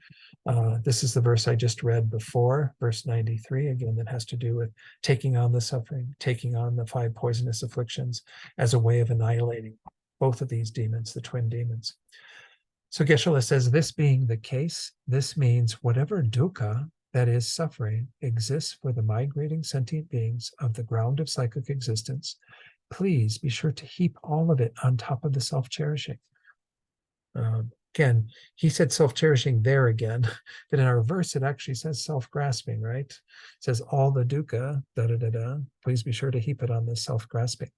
This is the verse I just read before, verse 93, again, that has to do with taking on the suffering, taking on the 5 poisonous afflictions as a way of annihilating both of these demons, the twin demons. So Geshe-la says, this being the case, this means whatever dukkha that is suffering, exists for the migrating sentient beings of the ground of psychic existence, please be sure to heap all of it on top of the self-cherishing. Again, he said self-cherishing there again, but in our verse, it actually says self-grasping, right? It says all the dukkha, da-da-da-da, please be sure to heap it on the self-grasping.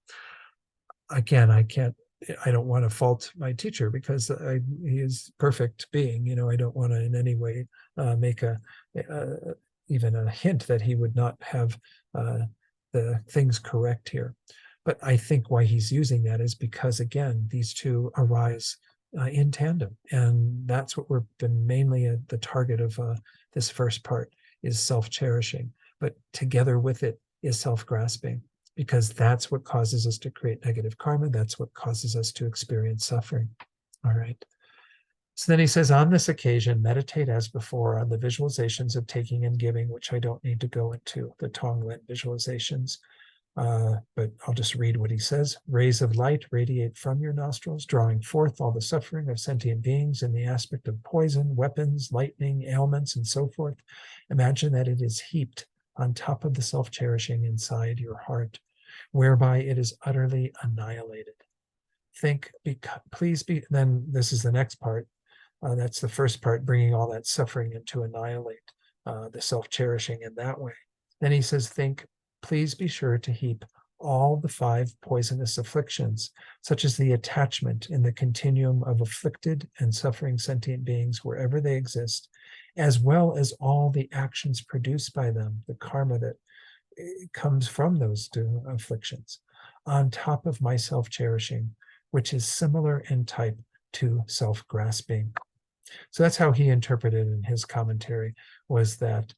Again, I don't want to fault my teacher because he is perfect being. I don't want to in any way make even a hint that he would not have the things correct here. But I think why he's using that is because, again, these two arise in tandem. And that's what we've been mainly at the target of this first part is self-cherishing. But together with it is self-grasping, because that's what causes us to create negative karma. That's what causes us to experience suffering. All right. So then he says, on this occasion, meditate as before on the visualizations of taking and giving, which I don't need to go into, the Tonglen visualizations. But I'll just read what he says. Rays of light radiate from your nostrils, drawing forth all the suffering of sentient beings in the aspect of poison, weapons, lightning, ailments, and so forth. Imagine that it is heaped on top of the self-cherishing inside your heart, whereby it is utterly annihilated. Think, please be, then this is the next part. That's the first part, bringing all that suffering in to annihilate the self-cherishing in that way. Then he says, think, please be sure to heap all the 5 poisonous afflictions, such as the attachment in the continuum of afflicted and suffering sentient beings wherever they exist, as well as all the actions produced by them, the karma that comes from those 2 afflictions, on top of my self-cherishing, which is similar in type to self-grasping. So that's how he interpreted in his commentary, was that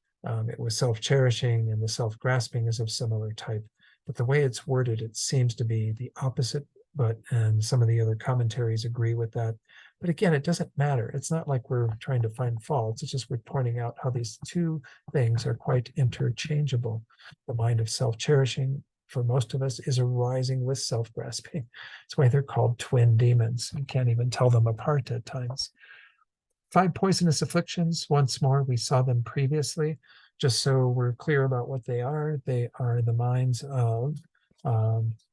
it was self-cherishing and the self-grasping is of similar type. But the way it's worded, it seems to be the opposite, and some of the other commentaries agree with that. But again, it doesn't matter. It's not like we're trying to find faults. It's just we're pointing out how these 2 things are quite interchangeable. The mind of self-cherishing, for most of us, is arising with self-grasping. That's why they're called twin demons. You can't even tell them apart at times. 5 poisonous afflictions, once more, we saw them previously, just so we're clear about what they are. They are the minds of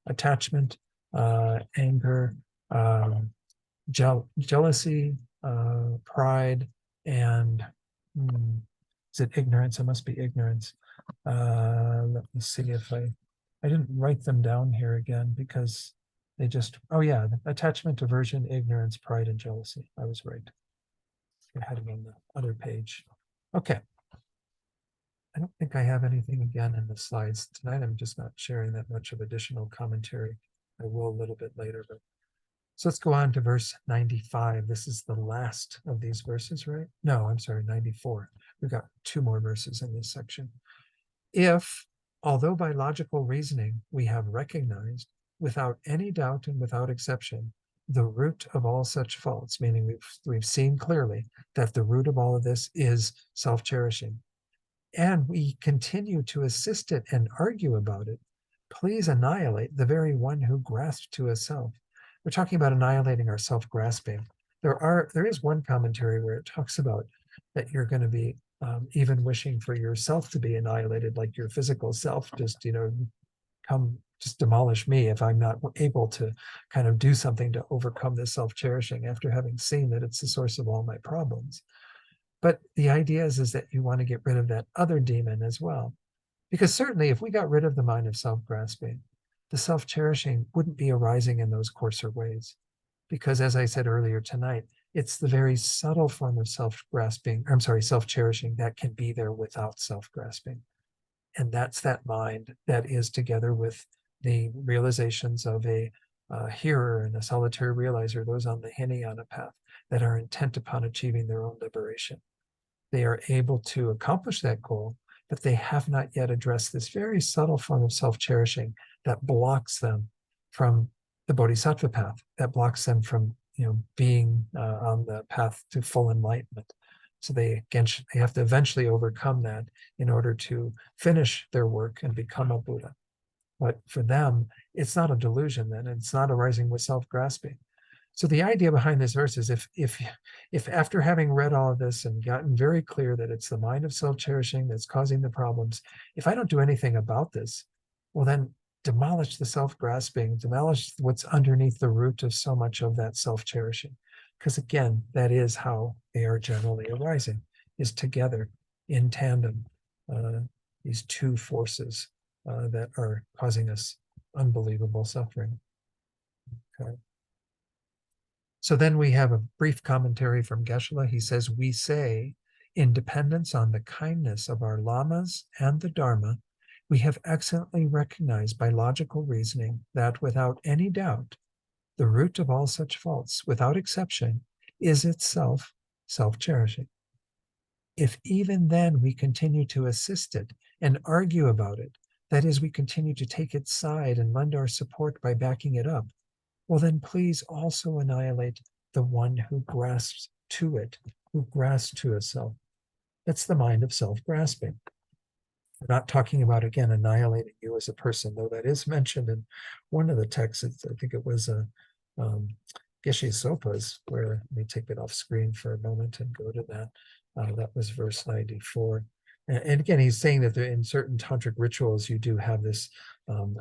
attachment, anger, jealousy, pride, and is it ignorance? It must be ignorance. Let me see if I didn't write them down here again because they just, oh yeah, attachment, aversion, ignorance, pride, and jealousy. I was right. I had them on the other page. Okay. I don't think I have anything again in the slides tonight. I'm just not sharing that much of additional commentary. I will a little bit later, but so let's go on to verse 95. This is the last of these verses, right? No, I'm sorry, 94. We've got 2 more verses in this section. If, although by logical reasoning we have recognized, without any doubt and without exception, the root of all such faults, meaning we've seen clearly that the root of all of this is self-cherishing, and we continue to assist it and argue about it, please annihilate the very one who grasped to a self. We're talking about annihilating our self-grasping. There is one commentary where it talks about that you're going to be even wishing for yourself to be annihilated, like your physical self, just come just demolish me if I'm not able to kind of do something to overcome this self-cherishing after having seen that it's the source of all my problems. But the idea is that you want to get rid of that other demon as well. Because certainly if we got rid of the mind of self-grasping, the self-cherishing wouldn't be arising in those coarser ways. Because as I said earlier tonight, it's the very subtle form of self-cherishing that can be there without self-grasping. And that's that mind that is together with the realizations of a hearer and a solitary realizer, those on the Hinayana path that are intent upon achieving their own liberation. They are able to accomplish that goal, but they have not yet addressed this very subtle form of self-cherishing that blocks them from the bodhisattva path, that blocks them from being on the path to full enlightenment. So they have to eventually overcome that in order to finish their work and become a Buddha. But for them, it's not a delusion then, it's not arising with self-grasping. So the idea behind this verse is if after having read all of this and gotten very clear that it's the mind of self-cherishing that's causing the problems, if I don't do anything about this, well then demolish the self-grasping, demolish what's underneath the root of so much of that self-cherishing. Because again, that is how they are generally arising, is together in tandem, these two forces that are causing us unbelievable suffering. Okay. So then we have a brief commentary from Geshe-la. He says, we say, in dependence on the kindness of our lamas and the Dharma, we have excellently recognized by logical reasoning that without any doubt, the root of all such faults, without exception, is itself self-cherishing. If even then we continue to assist it and argue about it, that is, we continue to take its side and lend our support by backing it up, well then please also annihilate the one who grasps to it, who grasps to a self. That's the mind of self-grasping. We're not talking about, again, annihilating you as a person, though that is mentioned in one of the texts. I think it was Geshe Sopa's, where, let me take it off screen for a moment and go to that. That was verse 94. And again, he's saying that in certain tantric rituals, you do have this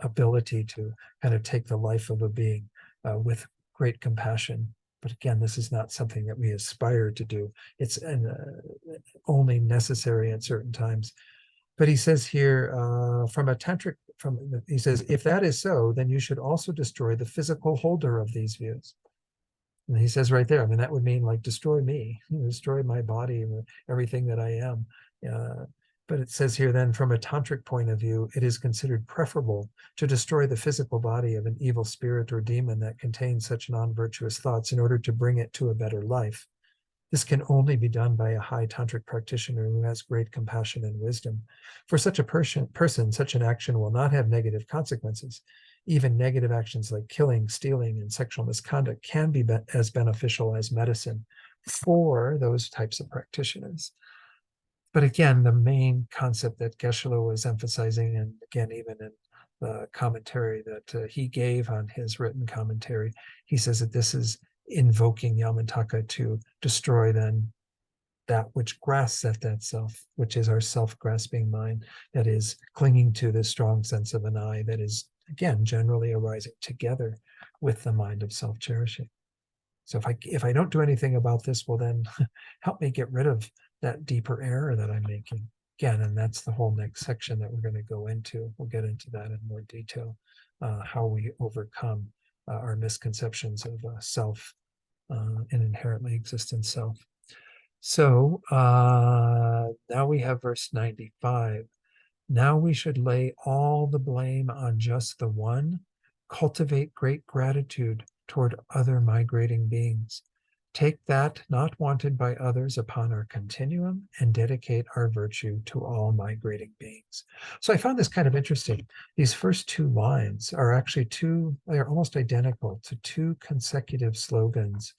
ability to kind of take the life of a being with great compassion. But again, this is not something that we aspire to do. It's only necessary at certain times. But he says here, he says, if that is so, then you should also destroy the physical holder of these views. And he says right there, I mean, that would mean like destroy me, destroy my body and everything that I am. But it says here then, from a tantric point of view, it is considered preferable to destroy the physical body of an evil spirit or demon that contains such non-virtuous thoughts in order to bring it to a better life. This can only be done by a high tantric practitioner who has great compassion and wisdom. For such a person, such an action will not have negative consequences. Even negative actions like killing, stealing, and sexual misconduct can be as beneficial as medicine for those types of practitioners. But again, the main concept that Geshe-la was emphasizing, and again, even in the commentary that he gave on his written commentary, he says that this is invoking Yamataka to destroy then that which grasps at that self, which is our self-grasping mind, that is clinging to this strong sense of an I that is, again, generally arising together with the mind of self-cherishing. So if I don't do anything about this, well then help me get rid of that deeper error that I'm making. Again, and that's the whole next section that we're going to go into. We'll get into that in more detail, how we overcome our misconceptions of self, an inherently existent self. So now we have verse 95. Now we should lay all the blame on just the one, cultivate great gratitude toward other migrating beings. Take that not wanted by others upon our continuum and dedicate our virtue to all migrating beings. So I found this kind of interesting. These first two lines are actually they're almost identical to two consecutive slogans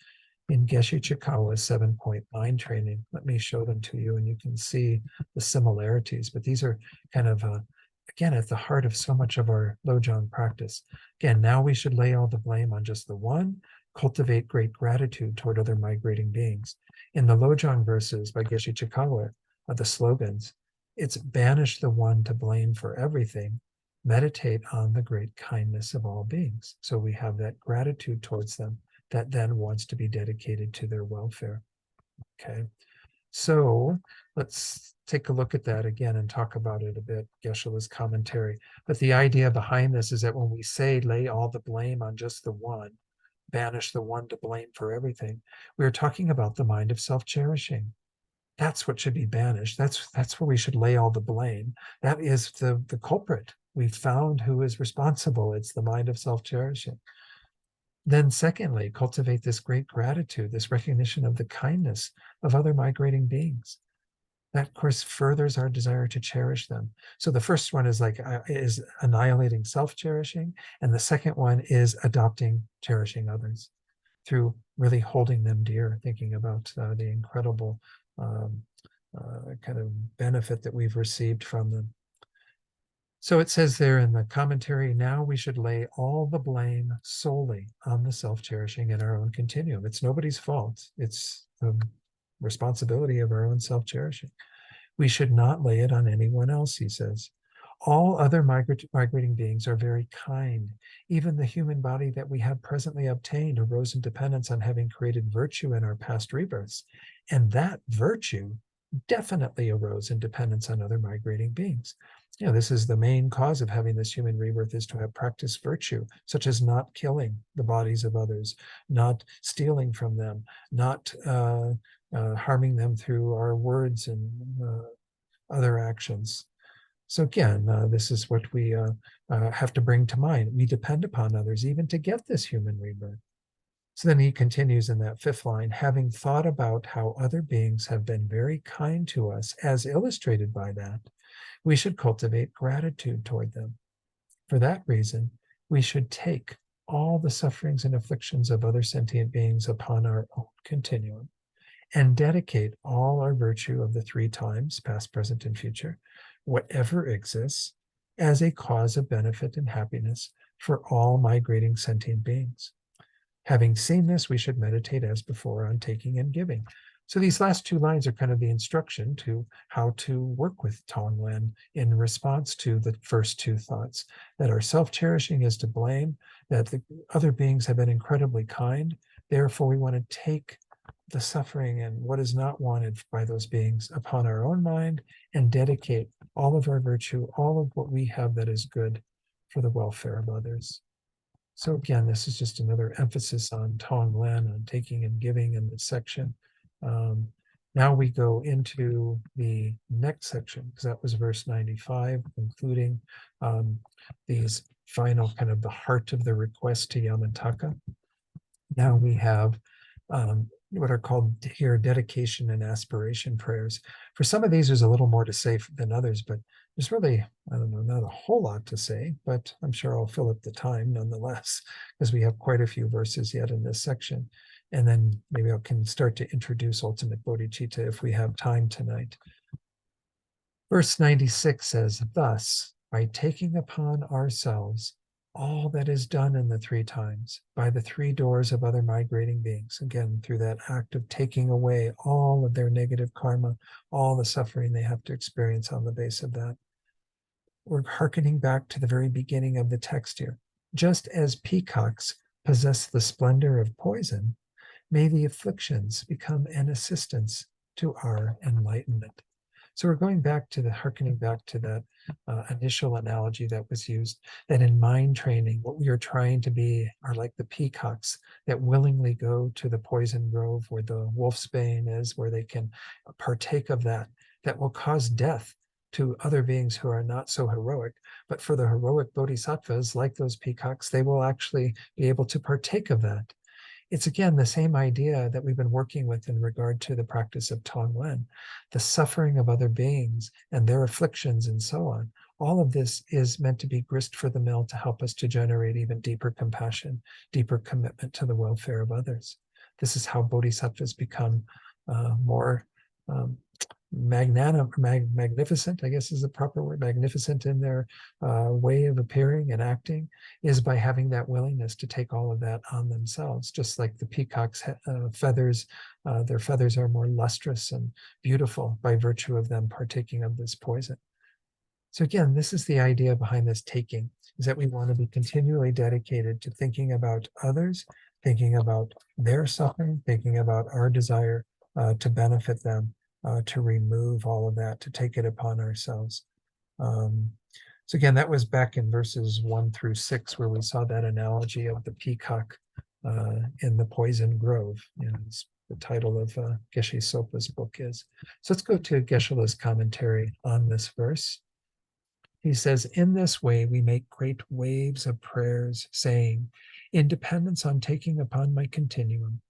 in Geshe Chiikawa's 7-point mind training. Let me show them to you and you can see the similarities, but these are kind of, again, at the heart of so much of our Lojong practice. Again, now we should lay all the blame on just the one, cultivate great gratitude toward other migrating beings. In the Lojong verses by Geshe Chiikawa, the slogans, it's banish the one to blame for everything, meditate on the great kindness of all beings. So we have that gratitude towards them that then wants to be dedicated to their welfare. Okay, so let's take a look at that again and talk about it a bit, Geshe-la's commentary. But the idea behind this is that when we say lay all the blame on just the one, banish the one to blame for everything, we're talking about the mind of self-cherishing. That's what should be banished. That's where we should lay all the blame. That is the culprit. We've found who is responsible. It's the mind of self-cherishing. Then secondly, cultivate this great gratitude, this recognition of the kindness of other migrating beings. That, of course, furthers our desire to cherish them. So the first one is is annihilating self-cherishing, and the second one is adopting cherishing others through really holding them dear, thinking about the incredible kind of benefit that we've received from them. So it says there in the commentary, now we should lay all the blame solely on the self-cherishing in our own continuum. It's nobody's fault. It's the responsibility of our own self-cherishing. We should not lay it on anyone else, he says. All other migrating beings are very kind. Even the human body that we have presently obtained arose in dependence on having created virtue in our past rebirths. And that virtue definitely arose in dependence on other migrating beings. This is the main cause of having this human rebirth, is to have practiced virtue, such as not killing the bodies of others, not stealing from them, not harming them through our words and other actions. So again, this is what we have to bring to mind. We depend upon others even to get this human rebirth. So then he continues in that fifth line, having thought about how other beings have been very kind to us, as illustrated by that, we should cultivate gratitude toward them. For that reason, we should take all the sufferings and afflictions of other sentient beings upon our own continuum and dedicate all our virtue of the three times, past, present, and future, whatever exists, as a cause of benefit and happiness for all migrating sentient beings. Having seen this, we should meditate as before on taking and giving. So these last two lines are kind of the instruction to how to work with Tonglen in response to the first two thoughts, that our self-cherishing is to blame, that the other beings have been incredibly kind. Therefore, we want to take the suffering and what is not wanted by those beings upon our own mind and dedicate all of our virtue, all of what we have that is good for the welfare of others. So again, this is just another emphasis on Tonglen, on taking and giving in this section. Now we go into the next section, because that was verse 95, including these final kind of the heart of the request to Yamataka. Now we have what are called here dedication and aspiration prayers. For some of these, there's a little more to say than others, but there's really, I don't know, not a whole lot to say, but I'm sure I'll fill up the time nonetheless, because we have quite a few verses yet in this section. And then maybe I can start to introduce ultimate bodhicitta if we have time tonight. Verse 96 says, thus, by taking upon ourselves all that is done in the three times by the three doors of other migrating beings, again, through that act of taking away all of their negative karma, all the suffering they have to experience on the base of that. We're hearkening back to the very beginning of the text here. Just as peacocks possess the splendor of poison, may the afflictions become an assistance to our enlightenment. So we're going back to hearkening back to that initial analogy that was used, that in mind training, what we are trying to be are like the peacocks that willingly go to the poison grove where the wolfsbane is, where they can partake of that will cause death to other beings who are not so heroic. But for the heroic bodhisattvas, like those peacocks, they will actually be able to partake of that. It's again the same idea that we've been working with in regard to the practice of Tonglen, the suffering of other beings and their afflictions and so on. All of this is meant to be grist for the mill to help us to generate even deeper compassion, deeper commitment to the welfare of others. This is how bodhisattvas become more magnificent, I guess is the proper word, magnificent in their way of appearing and acting, is by having that willingness to take all of that on themselves. Just like the peacock's feathers, their feathers are more lustrous and beautiful by virtue of them partaking of this poison. So again, this is the idea behind this taking, is that we want to be continually dedicated to thinking about others, thinking about their suffering, thinking about our desire to benefit them, to remove all of that, to take it upon ourselves. So again, that was back in verses 1 through 6, where we saw that analogy of the peacock in the poison grove. It's the title of Geshe Sopa's book is. So let's go to Geshe-la's commentary on this verse. He says, in this way, we make great waves of prayers, saying, in dependence on taking upon my continuum,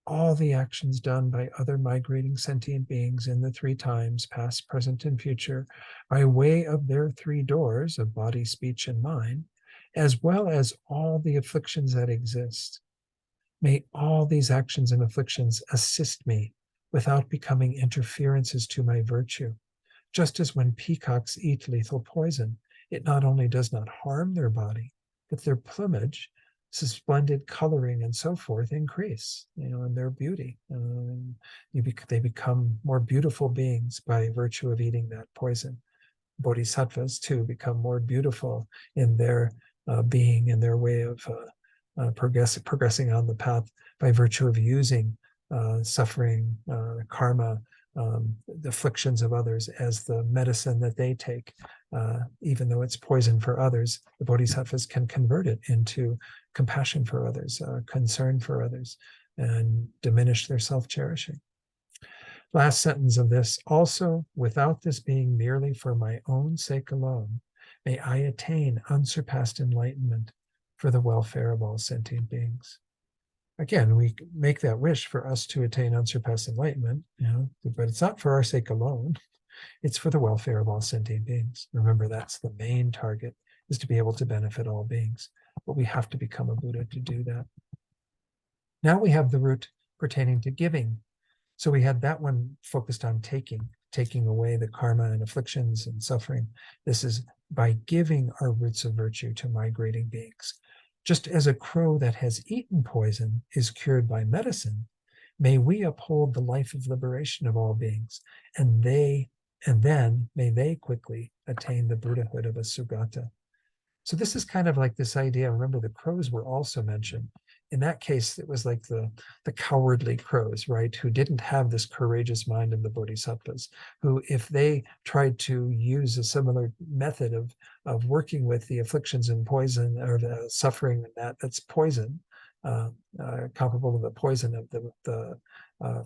all the actions done by other migrating sentient beings in the three times, past, present, and future, by way of their three doors of body, speech, and mind, as well as all the afflictions that exist. May all these actions and afflictions assist me without becoming interferences to my virtue, just as when peacocks eat lethal poison, it not only does not harm their body, but their plumage, splendid coloring, and so forth increase, and their beauty. They become more beautiful beings by virtue of eating that poison. Bodhisattvas too become more beautiful in their being and their way of progressing on the path by virtue of using suffering, karma, the afflictions of others as the medicine that they take. Even though it's poison for others, the bodhisattvas can convert it into compassion for others, concern for others, and diminish their self-cherishing. Last sentence of this: also, without this being merely for my own sake alone, may I attain unsurpassed enlightenment for the welfare of all sentient beings. Again, we make that wish for us to attain unsurpassed enlightenment, but it's not for our sake alone. It's for the welfare of all sentient beings. Remember, that's the main target, is to be able to benefit all beings. But we have to become a Buddha to do that. Now we have the root pertaining to giving. So we had that one focused on taking away the karma and afflictions and suffering. This is by giving our roots of virtue to migrating beings. Just as a crow that has eaten poison is cured by medicine, may we uphold the life of liberation of all beings, and then may they quickly attain the Buddhahood of a Sugata. So this is kind of like this idea. Remember, the crows were also mentioned. In that case, it was like the cowardly crows, right, who didn't have this courageous mind of the bodhisattvas, who, if they tried to use a similar method of working with the afflictions and poison, or the suffering that's poison, comparable to the poison of the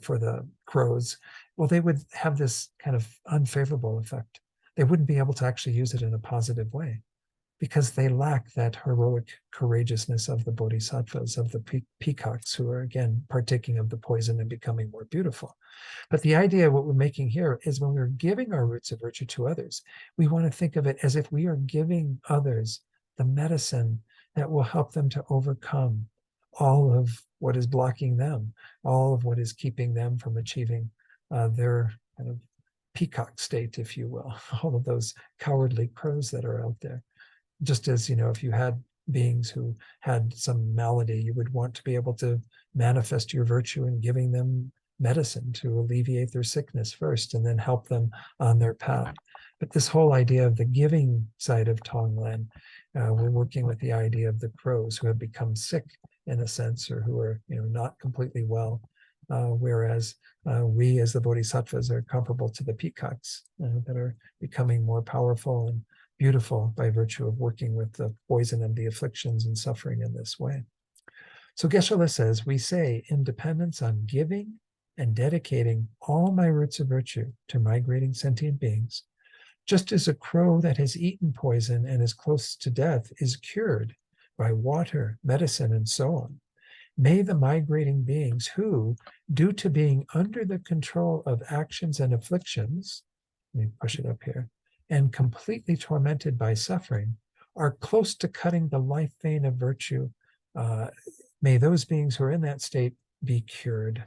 for the crows, well, they would have this kind of unfavorable effect. They wouldn't be able to actually use it in a positive way, because they lack that heroic courageousness of the bodhisattvas, of the peacocks, who are, again, partaking of the poison and becoming more beautiful. But the idea of what we're making here is, when we're giving our roots of virtue to others, we want to think of it as if we are giving others the medicine that will help them to overcome all of what is blocking them, all of what is keeping them from achieving their kind of peacock state, if you will, all of those cowardly crows that are out there. Just as, if you had beings who had some malady, you would want to be able to manifest your virtue in giving them medicine to alleviate their sickness first, and then help them on their path. But this whole idea of the giving side of Tonglen, we're working with the idea of the crows who have become sick, in a sense, or who are, not completely well. Whereas we, as the bodhisattvas, are comparable to the peacocks that are becoming more powerful and beautiful by virtue of working with the poison and the afflictions and suffering in this way. So Geshe-la says, we say in dependence on giving and dedicating all my roots of virtue to migrating sentient beings, just as a crow that has eaten poison and is close to death is cured by water, medicine, and so on, may the migrating beings who, due to being under the control of actions and afflictions, let me push it up here, and completely tormented by suffering, are close to cutting the life vein of virtue, may those beings who are in that state be cured.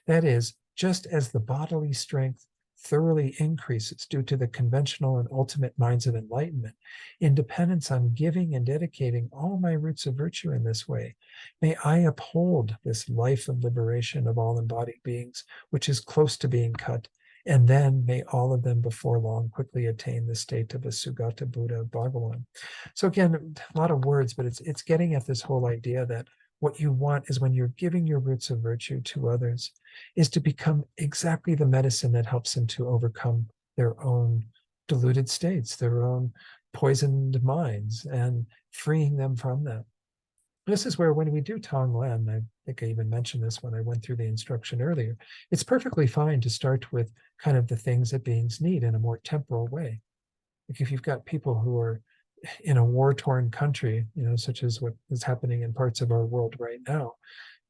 That is, just as the bodily strength thoroughly increases due to the conventional and ultimate minds of enlightenment, in dependence on giving and dedicating all my roots of virtue in this way, may I uphold this life of liberation of all embodied beings, which is close to being cut, and then may all of them before long quickly attain the state of a Sugata Buddha of Bhagawan. So again, a lot of words, but it's getting at this whole idea that what you want is, when you're giving your roots of virtue to others, is to become exactly the medicine that helps them to overcome their own deluded states, their own poisoned minds, and freeing them from that. This is where, when we do Tonglen, I think I even mentioned this when I went through the instruction earlier, it's perfectly fine to start with kind of the things that beings need in a more temporal way. Like if you've got people who are in a war-torn country, such as what is happening in parts of our world right now,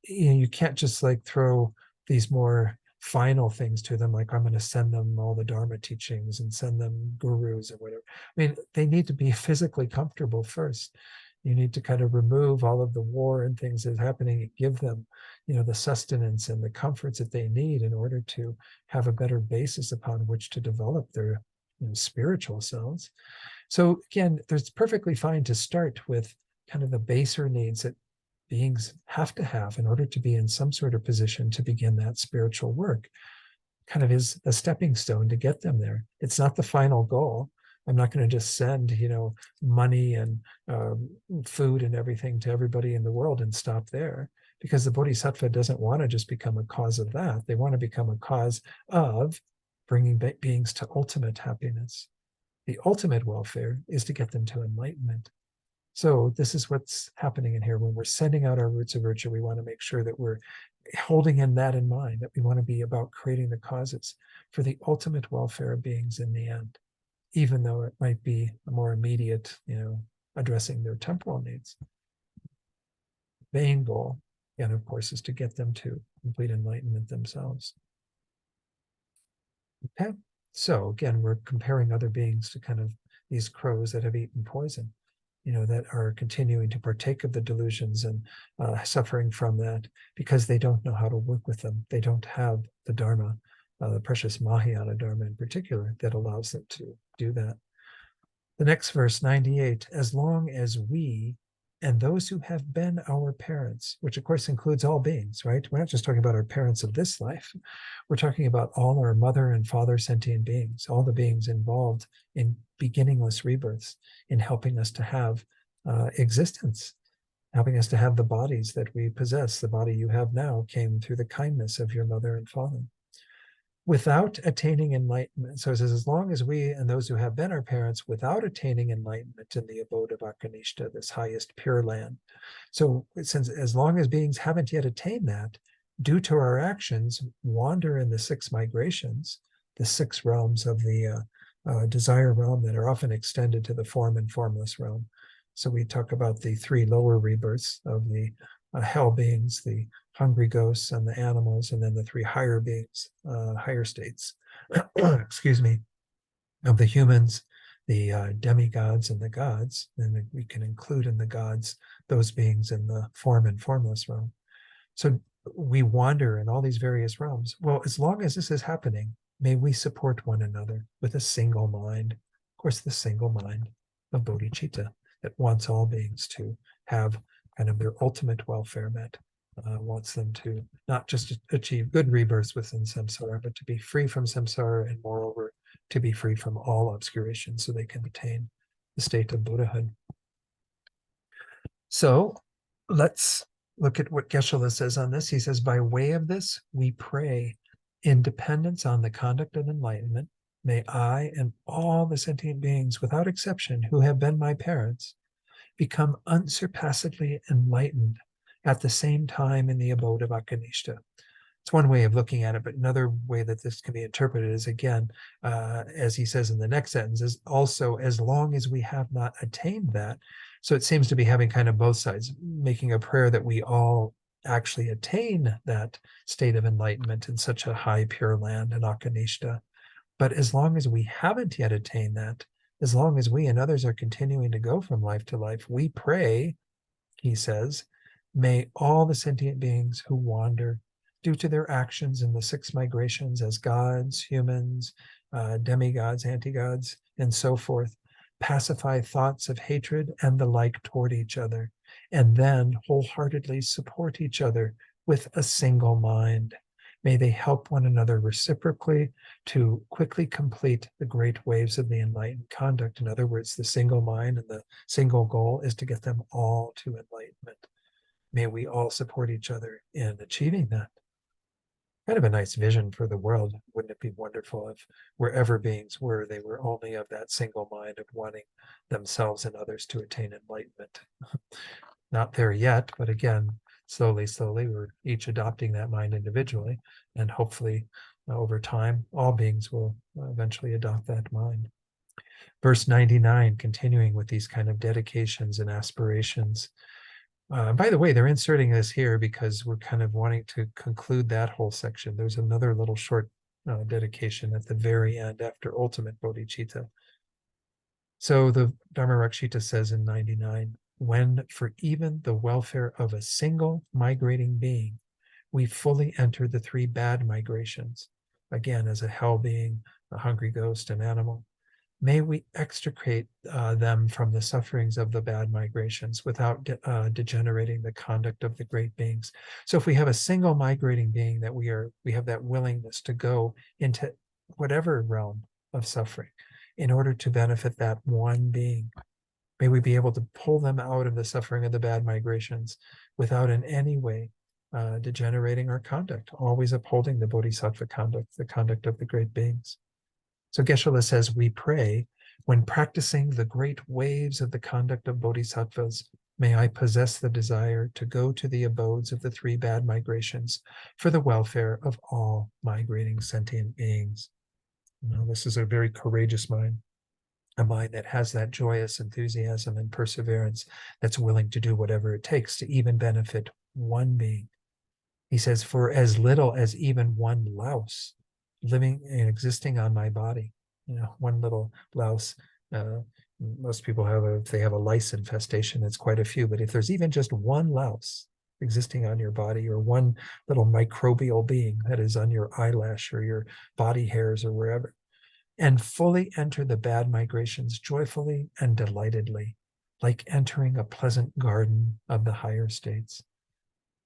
you can't just like throw these more final things to them, like I'm going to send them all the Dharma teachings and send them gurus or whatever. I mean, they need to be physically comfortable first. You need to kind of remove all of the war and things that's happening and give them, the sustenance and the comforts that they need in order to have a better basis upon which to develop their spiritual selves. So again, it's perfectly fine to start with kind of the baser needs that beings have to have in order to be in some sort of position to begin that spiritual work. Kind of is a stepping stone to get them there. It's not the final goal. I'm not going to just send, money and food and everything to everybody in the world and stop there, because the Bodhisattva doesn't want to just become a cause of that. They want to become a cause of bringing beings to ultimate happiness. The ultimate welfare is to get them to enlightenment. So this is what's happening in here. When we're sending out our roots of virtue, we want to make sure that we're holding in that in mind, that we want to be about creating the causes for the ultimate welfare of beings in the end, even though it might be a more immediate, addressing their temporal needs. Main goal, and of course, is to get them to complete enlightenment themselves. Okay, so again, we're comparing other beings to kind of these crows that have eaten poison, that are continuing to partake of the delusions and suffering from that because they don't know how to work with them. They don't have the Dharma, the precious Mahayana Dharma in particular, that allows them to do that. The next verse, 98, as long as we and those who have been our parents, which of course includes all beings, right? We're not just talking about our parents of this life. We're talking about all our mother and father sentient beings, all the beings involved in beginningless rebirths, in helping us to have existence, helping us to have the bodies that we possess. The body you have now came through the kindness of your mother and father. Without attaining enlightenment. So it says, as long as we and those who have been our parents without attaining enlightenment in the abode of Akanishta, this highest pure land. So since as long as beings haven't yet attained that, due to our actions, wander in the 6 migrations, the 6 realms of the desire realm that are often extended to the form and formless realm. So we talk about the 3 lower rebirths of the hell beings, the hungry ghosts and the animals, and then the 3 higher beings, higher states, excuse me, of the humans, the demigods and the gods. And we can include in the gods those beings in the form and formless realm. So we wander in all these various realms. Well, as long as this is happening, may we support one another with a single mind. Of course, the single mind of bodhicitta that wants all beings to have kind of their ultimate welfare met, wants them to not just achieve good rebirths within samsara, but to be free from samsara, and moreover, to be free from all obscuration so they can attain the state of Buddhahood. So let's look at what Geshe-la says on this. He says, by way of this, we pray in dependence on the conduct of enlightenment. May I and all the sentient beings, without exception, who have been my parents, become unsurpassedly enlightened at the same time in the abode of Akanishta. It's one way of looking at it, but another way that this can be interpreted is, again, as he says in the next sentence, is also as long as we have not attained that. So it seems to be having kind of both sides, making a prayer that we all actually attain that state of enlightenment in such a high pure land in Akanishta. But as long as we haven't yet attained that, as long as we and others are continuing to go from life to life, we pray, he says, may all the sentient beings who wander due to their actions in the 6 migrations as gods, humans, demigods, antigods, and so forth, pacify thoughts of hatred and the like toward each other, and then wholeheartedly support each other with a single mind. May they help one another reciprocally to quickly complete the great waves of the enlightened conduct. In other words, the single mind and the single goal is to get them all to enlightenment. May we all support each other in achieving that. Kind of a nice vision for the world. Wouldn't it be wonderful if wherever beings were, they were only of that single mind of wanting themselves and others to attain enlightenment? Not there yet, but again, slowly, we're each adopting that mind individually, and hopefully over time, all beings will eventually adopt that mind. Verse 99, continuing with these kind of dedications and aspirations. By the way, they're inserting this here because we're kind of wanting to conclude that whole section. There's another little short dedication at the very end after ultimate bodhicitta. So the Dharma-Rakshita says in 99, when for even the welfare of a single migrating being, we fully enter the 3 bad migrations, again, as a hell being, a hungry ghost, an animal, may we extricate them from the sufferings of the bad migrations without degenerating the conduct of the great beings. So if we have a single migrating being that we have that willingness to go into whatever realm of suffering in order to benefit that one being, may we be able to pull them out of the suffering of the bad migrations without in any way degenerating our conduct, always upholding the bodhisattva conduct, the conduct of the great beings. So Geshe-la says, we pray, when practicing the great waves of the conduct of bodhisattvas, may I possess the desire to go to the abodes of the three bad migrations for the welfare of all migrating sentient beings. Now, this is a very courageous mind, a mind that has that joyous enthusiasm and perseverance, that's willing to do whatever it takes to even benefit one being. He says, for as little as even one louse living and existing on my body, one little louse. Most people if they have a lice infestation, it's quite a few, but if there's even just one louse existing on your body, or one little microbial being that is on your eyelash or your body hairs or wherever, and fully enter the bad migrations joyfully and delightedly, like entering a pleasant garden of the higher states.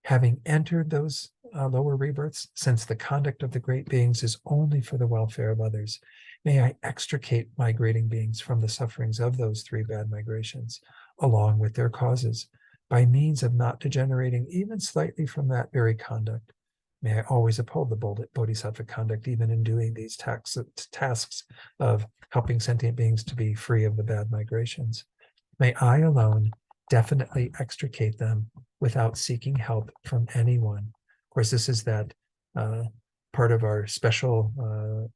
Having entered those lower rebirths, since the conduct of the great beings is only for the welfare of others, may I extricate migrating beings from the sufferings of those three bad migrations, along with their causes, by means of not degenerating even slightly from that very conduct. May I always uphold the bodhisattva conduct, even in doing these tasks of helping sentient beings to be free of the bad migrations. May I alone definitely extricate them without seeking help from anyone. Of course, this is that part of our special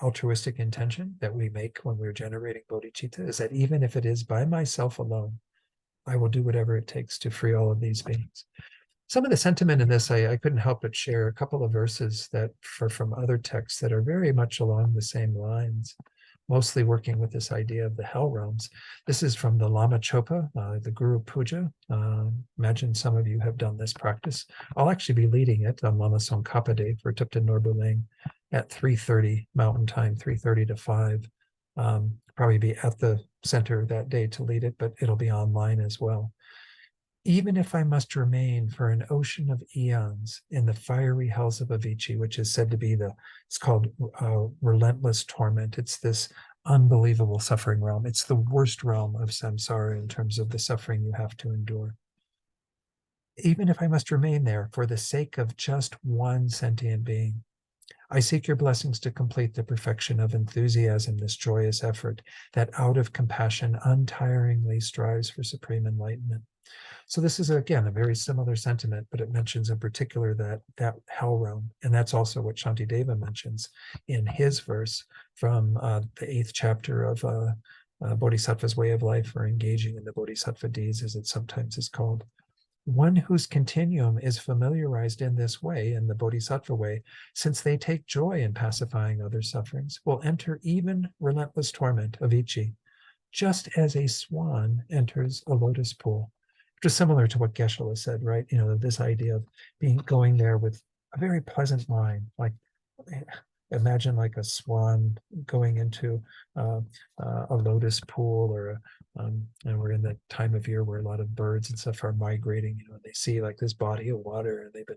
altruistic intention that we make when we're generating bodhicitta, is that even if it is by myself alone, I will do whatever it takes to free all of these beings. Some of the sentiment in this, I couldn't help but share a couple of verses that from other texts that are very much along the same lines, mostly working with this idea of the hell realms. This is from the Lama Chopa, the Guru Puja. Imagine some of you have done this practice. I'll actually be leading it on Lama Tsongkhapa Day for Thupten Norbu at 3:30 Mountain Time, 3:30 to 5. Probably be at the center that day to lead it, but it'll be online as well. Even if I must remain for an ocean of eons in the fiery hells of Avicii, which is said to be it's called relentless torment. It's this unbelievable suffering realm. It's the worst realm of samsara in terms of the suffering you have to endure. Even if I must remain there for the sake of just one sentient being, I seek your blessings to complete the perfection of enthusiasm, this joyous effort that out of compassion untiringly strives for supreme enlightenment. So this is, again, a very similar sentiment, but it mentions in particular that hell realm. And that's also what Shantideva mentions in his verse from the 8th chapter of Bodhisattva's Way of Life, or Engaging in the Bodhisattva Deeds, as it sometimes is called. One whose continuum is familiarized in this way, in the Bodhisattva way, since they take joy in pacifying other sufferings, will enter even relentless torment of Avicii, just as a swan enters a lotus pool. Which is similar to what Geshe-la said, right? This idea of going there with a very pleasant mind, like imagine like a swan going into a lotus pool, or and we're in the time of year where a lot of birds and stuff are migrating. They see like this body of water and they've been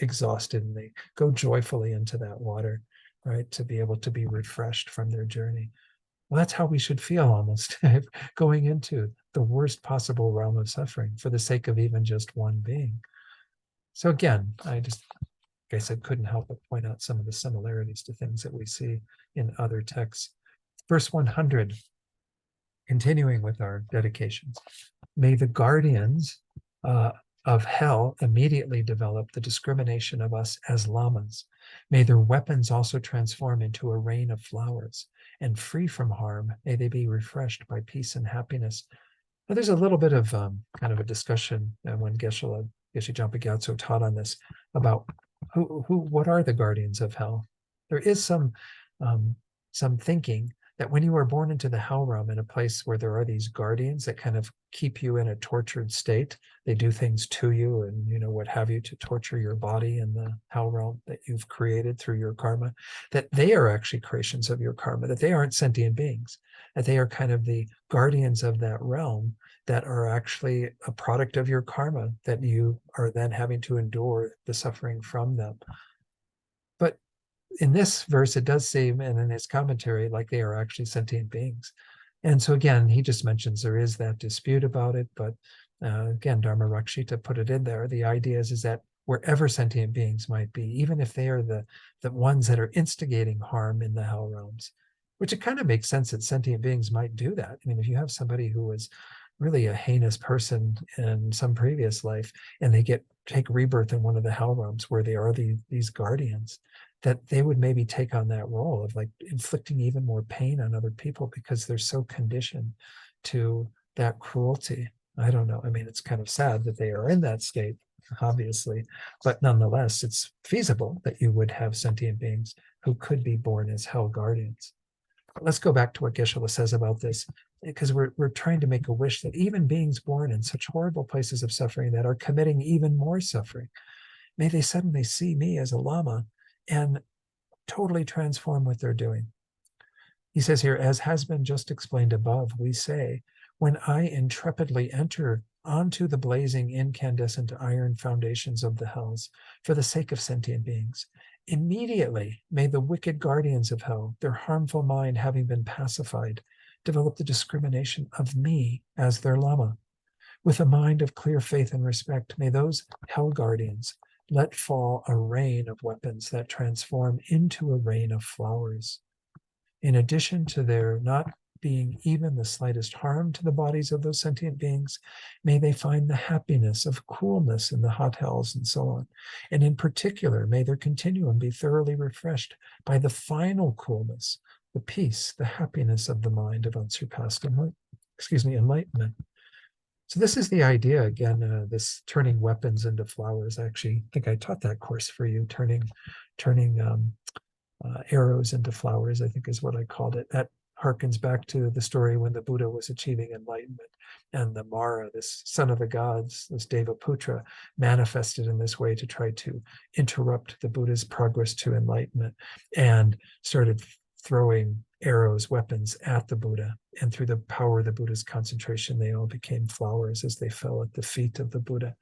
exhausted, and they go joyfully into that water, right, to be able to be refreshed from their journey. Well, that's how we should feel almost going into the worst possible realm of suffering for the sake of even just one being. So again, like I said, couldn't help but point out some of the similarities to things that we see in other texts. Verse 100, continuing with our dedications. May the guardians of hell immediately develop the discrimination of us as lamas. May their weapons also transform into a rain of flowers, and free from harm, may they be refreshed by peace and happiness. Now, there's a little bit of kind of a discussion when Geshe Jampa Gyatso taught on this, about what are the guardians of hell. There is some thinking that when you are born into the hell realm, in a place where there are these guardians that kind of keep you in a tortured state, they do things to you and, what have you, to torture your body in the hell realm that you've created through your karma, that they are actually creations of your karma, that they aren't sentient beings, that they are kind of the guardians of that realm that are actually a product of your karma, that you are then having to endure the suffering from them. But in this verse, it does seem, and in his commentary, like they are actually sentient beings. And so again, he just mentions there is that dispute about it, but again, Dharma-Rakshita put it in there. The idea is that wherever sentient beings might be, even if they are the ones that are instigating harm in the hell realms, which it kind of makes sense that sentient beings might do that. I mean, if you have somebody who was really a heinous person in some previous life, and they take rebirth in one of the hell realms where they are these guardians, that they would maybe take on that role of like inflicting even more pain on other people because they're so conditioned to that cruelty. I don't know. I mean, it's kind of sad that they are in that state, obviously, but nonetheless, it's feasible that you would have sentient beings who could be born as hell guardians. But let's go back to what Geshe-la says about this, because we're trying to make a wish that even beings born in such horrible places of suffering that are committing even more suffering, may they suddenly see me as a Lama and totally transform what they're doing. He says here, as has been just explained above, we say, when I intrepidly enter onto the blazing incandescent iron foundations of the hells for the sake of sentient beings, immediately may the wicked guardians of hell, their harmful mind having been pacified, develop the discrimination of me as their Lama. With a mind of clear faith and respect, may those hell guardians let fall a rain of weapons that transform into a rain of flowers. In addition to there not being even the slightest harm to the bodies of those sentient beings, may they find the happiness of coolness in the hot hells and so on. And in particular, may their continuum be thoroughly refreshed by the final coolness, the peace, the happiness of the mind of unsurpassed enlightenment. So this is the idea again. This turning weapons into flowers. I actually think I taught that course for you. Turning arrows into flowers, I think is what I called it. That harkens back to the story when the Buddha was achieving enlightenment, and the Mara, this son of the gods, this Devaputra, manifested in this way to try to interrupt the Buddha's progress to enlightenment, and started throwing arrows, weapons at the Buddha. And through the power of the Buddha's concentration, they all became flowers as they fell at the feet of the Buddha.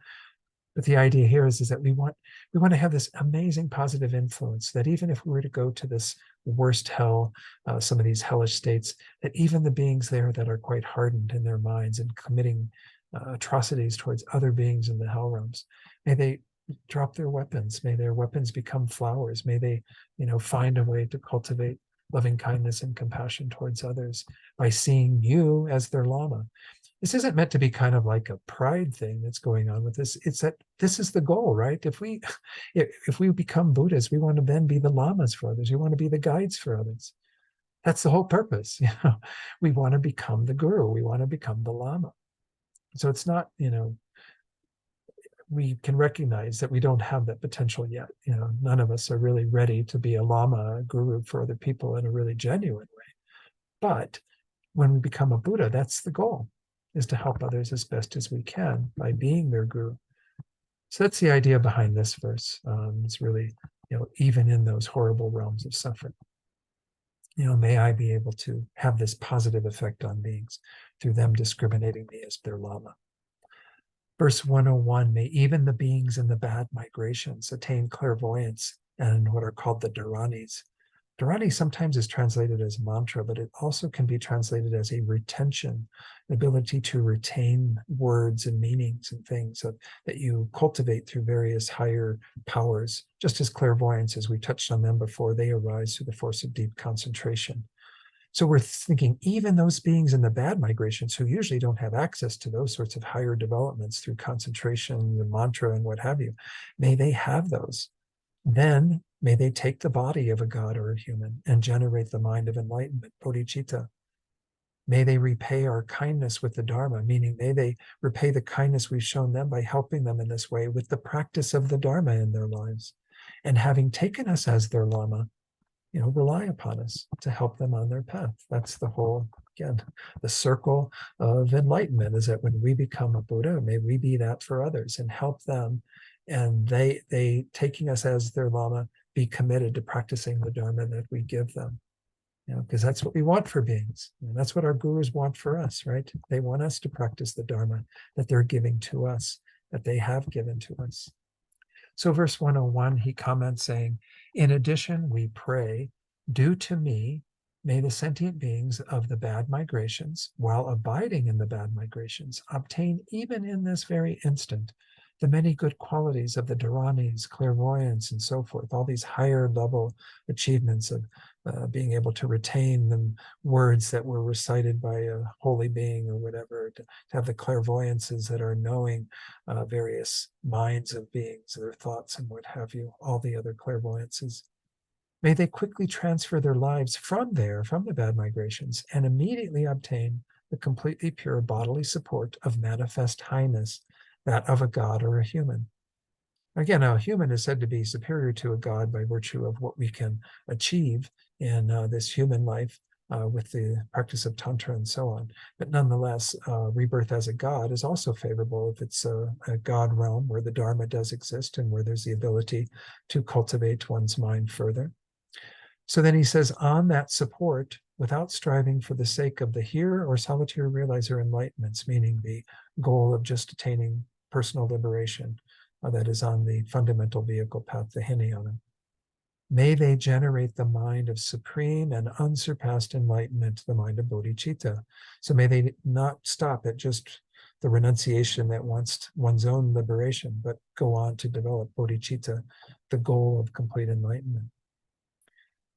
But the idea here is that we want to have this amazing positive influence, that even if we were to go to this worst hell, some of these hellish states, that even the beings there that are quite hardened in their minds and committing atrocities towards other beings in the hell realms, may they drop their weapons, may their weapons become flowers, may they, find a way to cultivate loving kindness and compassion towards others by seeing you as their Lama. This isn't meant to be kind of like a pride thing that's going on with this. It's that this is the goal, right? If we become Buddhas, we want to then be the Lamas for others. We want to be the guides for others. That's the whole purpose. We want to become the guru. We want to become the Lama. So it's not, we can recognize that we don't have that potential yet. None of us are really ready to be a Lama, a guru for other people in a really genuine way. But when we become a Buddha, that's the goal, is to help others as best as we can by being their guru. So that's the idea behind this verse. It's really, even in those horrible realms of suffering, may I be able to have this positive effect on beings through them discriminating me as their Lama. Verse 101, may even the beings in the bad migrations attain clairvoyance and what are called the Dharanis. Dharani sometimes is translated as mantra, but it also can be translated as a retention, the ability to retain words and meanings and things that you cultivate through various higher powers. Just as clairvoyance, as we touched on them before, they arise through the force of deep concentration. So we're thinking even those beings in the bad migrations who usually don't have access to those sorts of higher developments through concentration, the mantra, and what have you, may they have those. Then may they take the body of a god or a human and generate the mind of enlightenment, bodhicitta. May they repay our kindness with the Dharma, meaning may they repay the kindness we've shown them by helping them in this way with the practice of the Dharma in their lives. And having taken us as their Lama, rely upon us to help them on their path. That's the whole, again, the circle of enlightenment is that when we become a Buddha, may we be that for others and help them. And they taking us as their Lama, be committed to practicing the Dharma that we give them. Because that's what we want for beings. And that's what our gurus want for us, right? They want us to practice the Dharma that they're giving to us, that they have given to us. So verse 101, he comments saying, in addition, we pray, do to me, may the sentient beings of the bad migrations, while abiding in the bad migrations, obtain even in this very instant the many good qualities of the Dharanis, clairvoyance, and so forth, all these higher level achievements of being able to retain the words that were recited by a holy being or whatever, to have the clairvoyances that are knowing various minds of beings, their thoughts and what have you, all the other clairvoyances. May they quickly transfer their lives from the bad migrations, and immediately obtain the completely pure bodily support of manifest highness, that of a god or a human. Again, a human is said to be superior to a god by virtue of what we can achieve in this human life with the practice of Tantra and so on. But nonetheless, rebirth as a god is also favorable if it's a god realm where the Dharma does exist and where there's the ability to cultivate one's mind further. So then he says, on that support, without striving for the sake of the here or solitary realizer enlightenments, meaning the goal of just attaining personal liberation, that is on the fundamental vehicle path, the Hinayana. May they generate the mind of supreme and unsurpassed enlightenment, the mind of bodhicitta. So may they not stop at just the renunciation that wants one's own liberation, but go on to develop bodhicitta, the goal of complete enlightenment.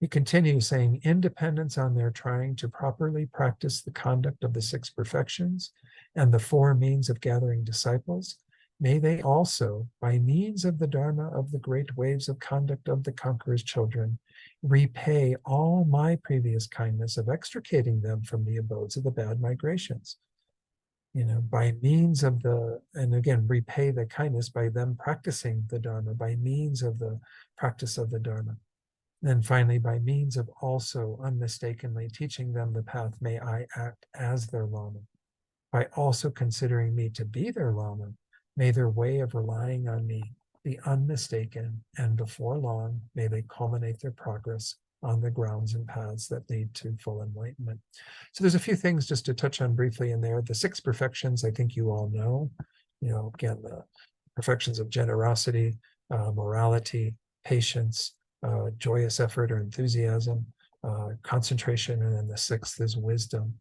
He continues saying, independence on their trying to properly practice the conduct of the six perfections and the four means of gathering disciples, may they also, by means of the Dharma of the great waves of conduct of the conqueror's children, repay all my previous kindness of extricating them from the abodes of the bad migrations. By means of and again, repay the kindness by them practicing the Dharma, by means of the practice of the Dharma. Then finally, by means of also unmistakably teaching them the path, may I act as their Lama. By also considering me to be their Lama, may their way of relying on me be unmistaken, and before long, may they culminate their progress on the grounds and paths that lead to full enlightenment. So there's a few things just to touch on briefly in there. The six perfections, I think you all know. Again, the perfections of generosity, morality, patience, joyous effort or enthusiasm, concentration, and then the sixth is wisdom.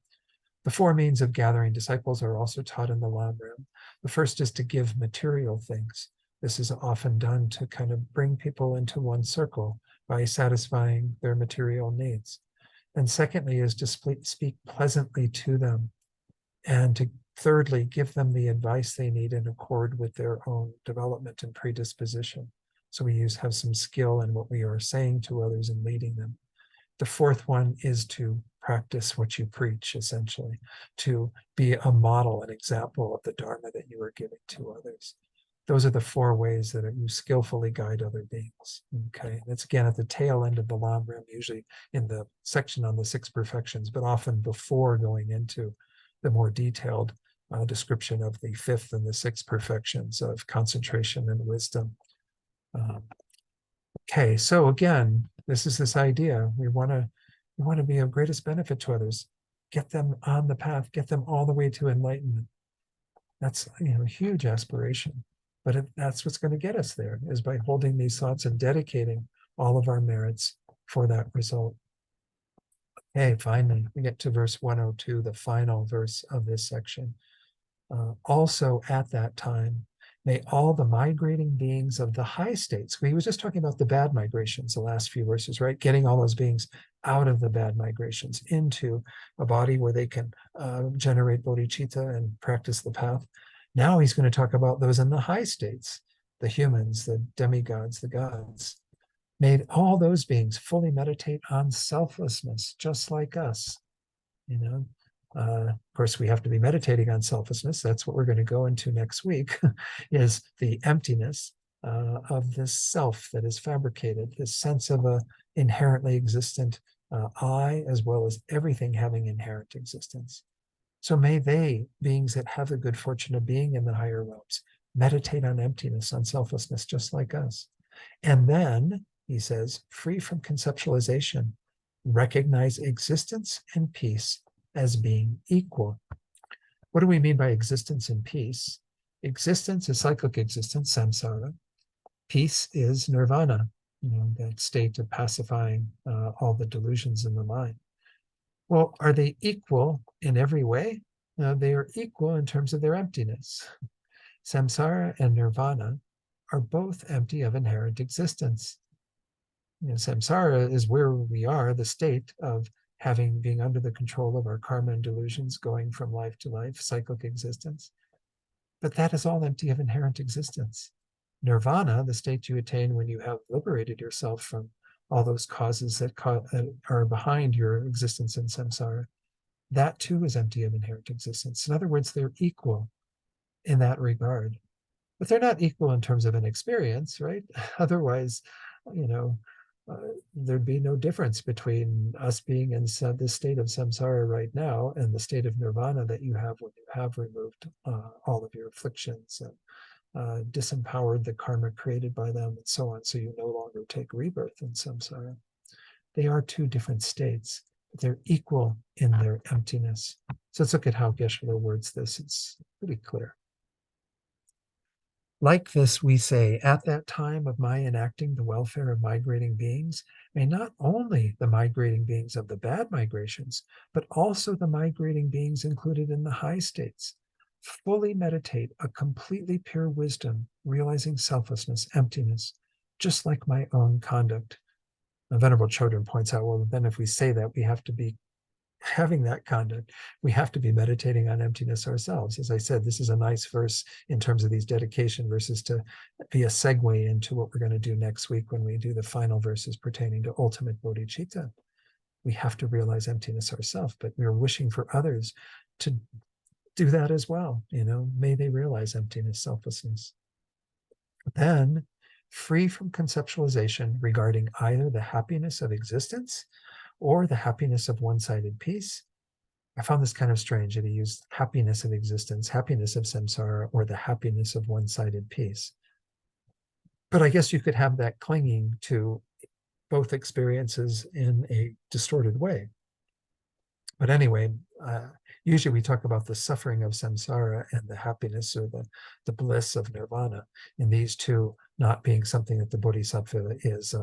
The four means of gathering disciples are also taught in the Lamrim. The first is to give material things. This is often done to kind of bring people into one circle by satisfying their material needs. And secondly is to speak pleasantly to them, and to thirdly give them the advice they need in accord with their own development and predisposition. So we have some skill in what we are saying to others and leading them. The fourth one is to practice what you preach, essentially, to be a model, an example of the Dharma that you are giving to others. Those are the four ways that you skillfully guide other beings. Okay, that's again at the tail end of the Lamrim, usually in the section on the six perfections, but often before going into the more detailed description of the fifth and the sixth perfections of concentration and wisdom. Okay, so again, this is this idea. We want to be of greatest benefit to others, get them on the path, get them all the way to enlightenment. That's a huge aspiration, but that's what's going to get us there, is by holding these thoughts and dedicating all of our merits for that result. Okay, finally, we get to verse 102, the final verse of this section. Also at that time, may all the migrating beings of the high states, we were just talking about the bad migrations, the last few verses, right? Getting all those beings out of the bad migrations into a body where they can generate bodhicitta and practice the path. Now he's going to talk about those in the high states, the humans, the demigods, the gods. May all those beings fully meditate on selflessness, just like us. Of course, we have to be meditating on selflessness. That's what we're going to go into next week, is the emptiness of this self that is fabricated, this sense of a inherently existent I, as well as everything having inherent existence. So may they, beings that have the good fortune of being in the higher realms, meditate on emptiness, on selflessness, just like us. And then, he says, free from conceptualization, recognize existence and peace as being equal. What do we mean by existence and peace? Existence is cyclic existence, samsara. Peace is nirvana, that state of pacifying all the delusions in the mind. Well, are they equal in every way? They are equal in terms of their emptiness. Samsara and nirvana are both empty of inherent existence. Samsara is where we are, the state of being under the control of our karma and delusions, going from life to life, cyclic existence. But that is all empty of inherent existence. Nirvana, the state you attain when you have liberated yourself from all those causes that are behind your existence in samsara, that too is empty of inherent existence. In other words, they're equal in that regard. But they're not equal in terms of an experience, right? Otherwise, there'd be no difference between us being in this state of samsara right now and the state of nirvana that you have when you have removed all of your afflictions and disempowered the karma created by them and so on. So you no longer take rebirth in samsara. They are two different states, but they're equal in their emptiness. So let's look at how Geshe-la words this. It's pretty clear. Like this, we say, at that time of my enacting the welfare of migrating beings, may not only the migrating beings of the bad migrations, but also the migrating beings included in the high states, fully meditate a completely pure wisdom, realizing selflessness, emptiness, just like my own conduct. The Venerable Chodron points out, well, then if we say that, we have to be having that conduct, we have to be meditating on emptiness ourselves. As I said, this is a nice verse in terms of these dedication verses to be a segue into what we're going to do next week when we do the final verses pertaining to ultimate bodhicitta. We have to realize emptiness ourselves, but we're wishing for others to do that as well. May they realize emptiness, selflessness. Then, free from conceptualization regarding either the happiness of existence or the happiness of one-sided peace. I found this kind of strange that he used happiness of existence, happiness of samsara, or the happiness of one-sided peace. But I guess you could have that clinging to both experiences in a distorted way. But anyway, usually we talk about the suffering of samsara and the happiness or the bliss of nirvana, and these two not being something that the bodhisattva is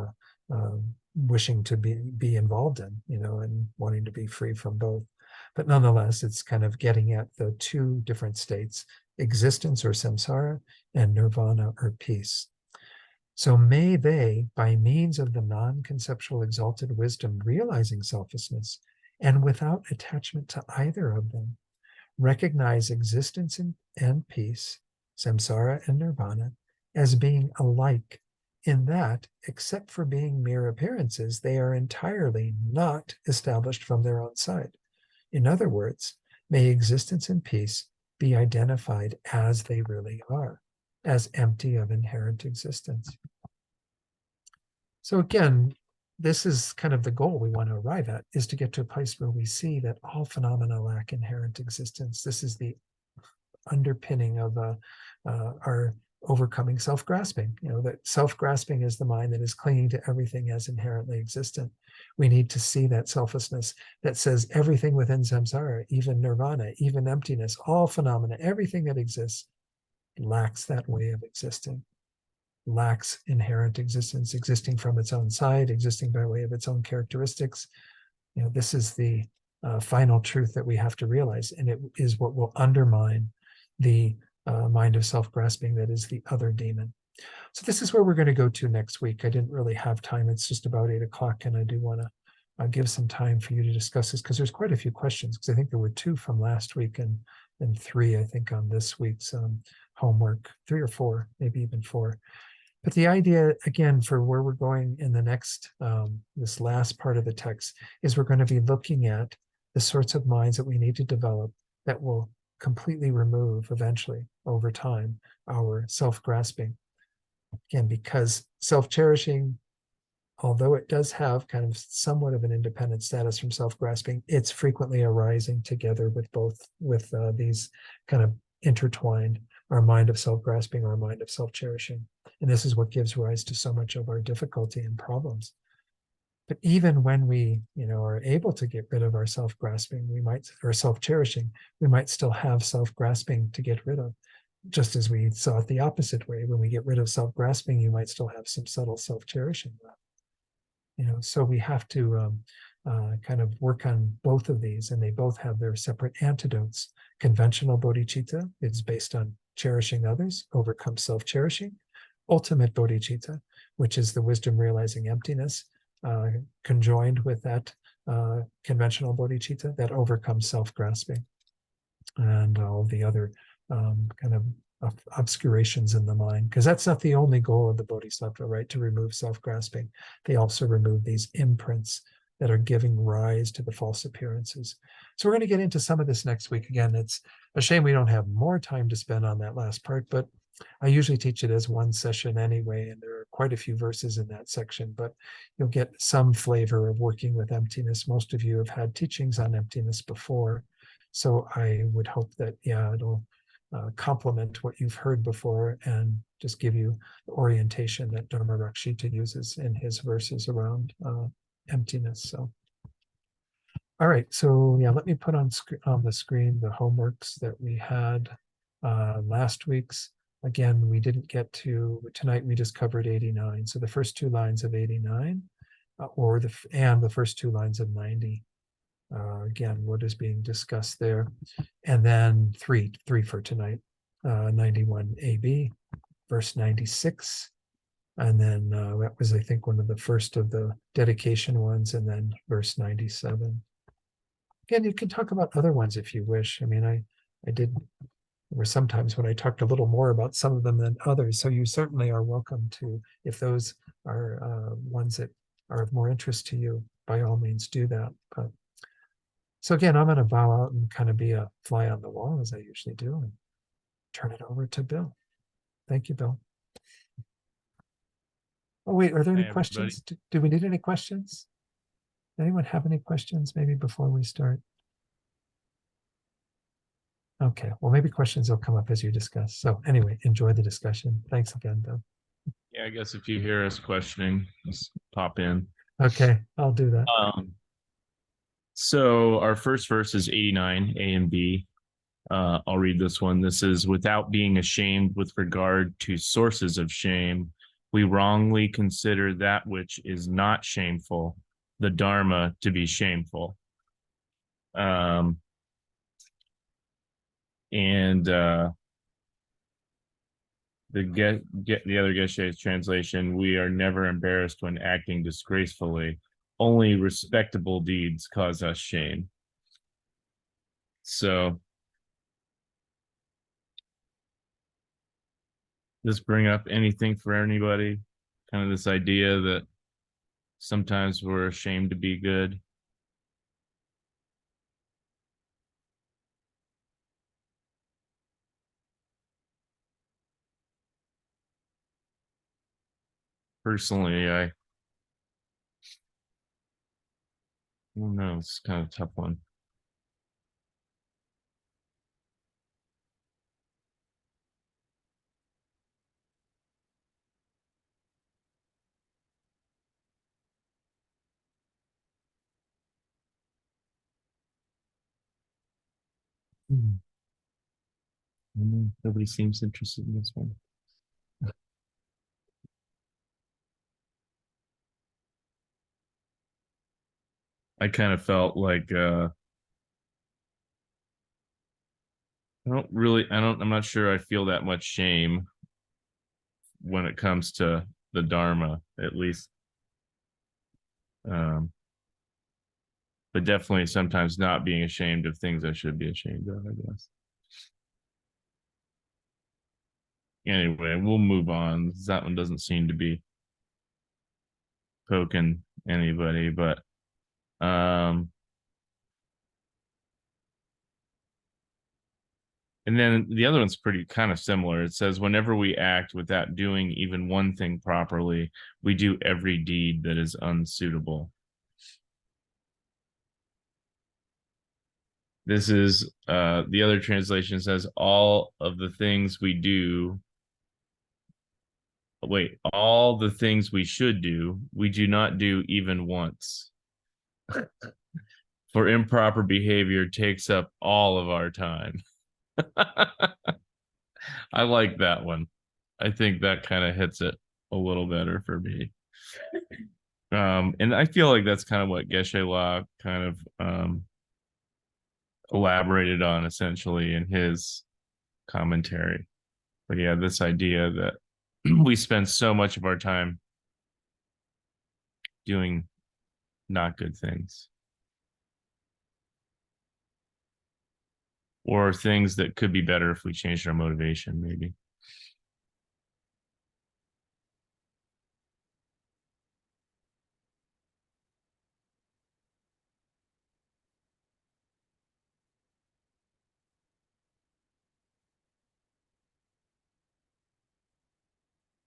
wishing to be involved in, and wanting to be free from both. But nonetheless, it's kind of getting at the two different states, existence or samsara, and nirvana or peace. So may they, by means of the non-conceptual exalted wisdom realizing selflessness, and without attachment to either of them, recognize existence and peace, samsara and nirvana, as being alike, in that, except for being mere appearances, they are entirely not established from their own side. In other words, may existence and peace be identified as they really are, as empty of inherent existence. So again, this is kind of the goal we want to arrive at, is to get to a place where we see that all phenomena lack inherent existence. This is the underpinning of our overcoming self-grasping. That self-grasping is the mind that is clinging to everything as inherently existent. We need to see that selflessness that says everything within samsara, even nirvana, even emptiness, all phenomena, everything that exists lacks that way of existing, lacks inherent existence, existing from its own side, existing by way of its own characteristics. This is the final truth that we have to realize, and it is what will undermine the mind of self-grasping that is the other demon. So this is where we're going to go to next week. I didn't really have time. It's just about 8 o'clock, and I do want to give some time for you to discuss this, because there's quite a few questions, because I think there were 2 from last week and 3, I think, on this week's homework, 3 or 4, maybe even 4. But the idea, again, for where we're going in the next, this last part of the text, is we're going to be looking at the sorts of minds that we need to develop that will completely remove, eventually, over time, our self-grasping. Again, because self-cherishing, although it does have kind of somewhat of an independent status from self-grasping, it's frequently arising together with both, with these kind of intertwined, our mind of self-grasping, our mind of self-cherishing. And this is what gives rise to so much of our difficulty and problems. But even when we, are able to get rid of our self-grasping, or self-cherishing, we might still have self-grasping to get rid of. Just as we saw it the opposite way, when we get rid of self-grasping, you might still have some subtle self-cherishing left. So we have to kind of work on both of these, and they both have their separate antidotes. Conventional bodhicitta is based on cherishing others, overcome self-cherishing. Ultimate bodhicitta, which is the wisdom realizing emptiness, conjoined with that conventional bodhicitta that overcomes self-grasping and all the other kind of obscurations in the mind, because that's not the only goal of the bodhisattva, right? To remove self-grasping. They also remove these imprints that are giving rise to the false appearances. So we're going to get into some of this next week. Again, it's a shame we don't have more time to spend on that last part, but I usually teach it as one session anyway, and there are quite a few verses in that section, but you'll get some flavor of working with emptiness. Most of you have had teachings on emptiness before, so I would hope that, it'll complement what you've heard before and just give you the orientation that Dharma Rakshita uses in his verses around emptiness. So, all right. So let me put on the screen the homeworks that we had last week's. Again, we didn't get to tonight. We just covered 89. So the first two lines of 89, and the first two lines of 90. Again, what is being discussed there, and then three for tonight, 91 AB, verse 96, and then that was, I think, one of the first of the dedication ones, and then verse 97. Again, you can talk about other ones if you wish. I mean, I did. There were sometimes when I talked a little more about some of them than others, so you certainly are welcome to, if those are ones that are of more interest to you, by all means do that. But so again, I'm going to bow out and kind of be a fly on the wall, as I usually do, and turn it over to Bill. Thank you, Bill. Oh, wait, are there any questions? Do we need any questions? Anyone have any questions maybe before we start? Okay, well, maybe questions will come up as you discuss. So anyway, enjoy the discussion. Thanks again, Bill. Yeah, I guess if you hear us questioning, just pop in. Okay, I'll do that. So our first verse is 89, A and B. I'll read this one. This is, without being ashamed with regard to sources of shame, we wrongly consider that which is not shameful, the Dharma, to be shameful. The other Geshe's translation, we are never embarrassed when acting disgracefully. Only respectable deeds cause us shame. So this bring up anything for anybody? Kind of this idea that sometimes we're ashamed to be good. Personally, I don't know, it's kind of a tough one. Nobody seems interested in this one. I kind of felt like I'm not sure I feel that much shame when it comes to the Dharma, at least. But definitely sometimes not being ashamed of things I should be ashamed of, I guess. Anyway, we'll move on. That one doesn't seem to be poking anybody, but and And then the other one's pretty kind of similar. It says, whenever we act without doing even one thing properly, we do every deed that is unsuitable. This is the other translation says, all of the things we do. Wait, all the things we should do, we do not do even once. For improper behavior takes up all of our time. I like that one. I think that kind of hits it a little better for me. And I feel like that's kind of what Geshe-la kind of elaborated on essentially in his commentary. But yeah, this idea that we spend so much of our time doing not good things or things that could be better if we changed our motivation, maybe.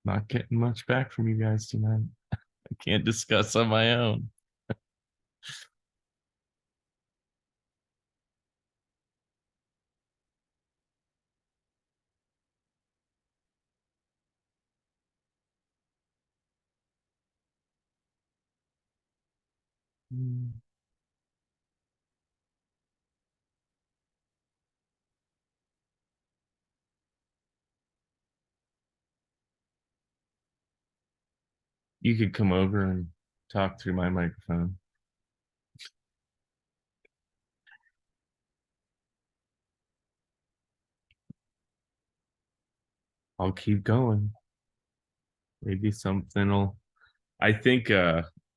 Not getting much back from you guys tonight. I can't discuss on my own. You could come over and talk through my microphone. I'll keep going. Maybe something will. I think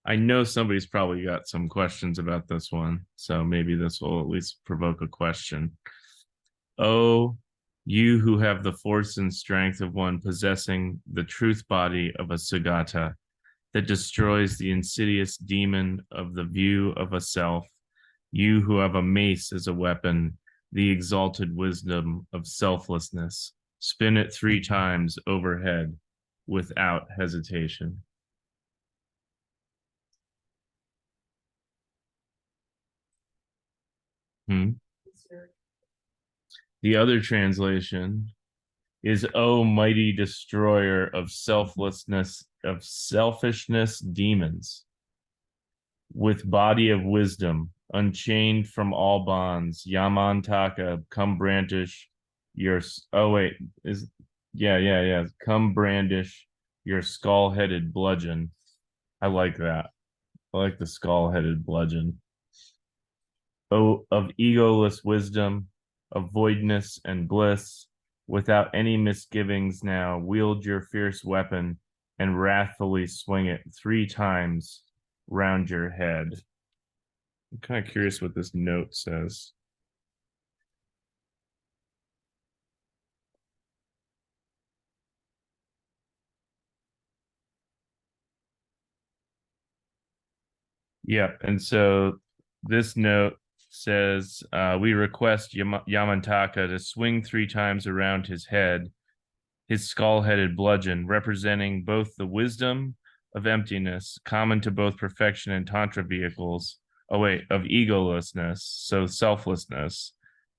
I know somebody's probably got some questions about this one, so maybe this will at least provoke a question. Oh, you who have the force and strength of one possessing the truth body of a Sugata that destroys the insidious demon of the view of a self, you who have a mace as a weapon, the exalted wisdom of selflessness, spin it 3 times overhead without hesitation. The other translation is, "O mighty destroyer of selflessness, of selfishness demons, with body of wisdom, unchained from all bonds, Yamantaka, come brandish your, oh wait, is, yeah, come brandish your skull-headed bludgeon." I like that. I like the skull-headed bludgeon. O of egoless wisdom, of voidness and bliss, without any misgivings now, wield your fierce weapon and wrathfully swing it 3 times round your head. I'm kind of curious what this note says. Yep. And so this note says, we request Yamantaka to swing 3 times around his head, his skull-headed bludgeon, representing both the wisdom of emptiness, common to both perfection and tantra vehicles. Oh wait, of egolessness, so selflessness,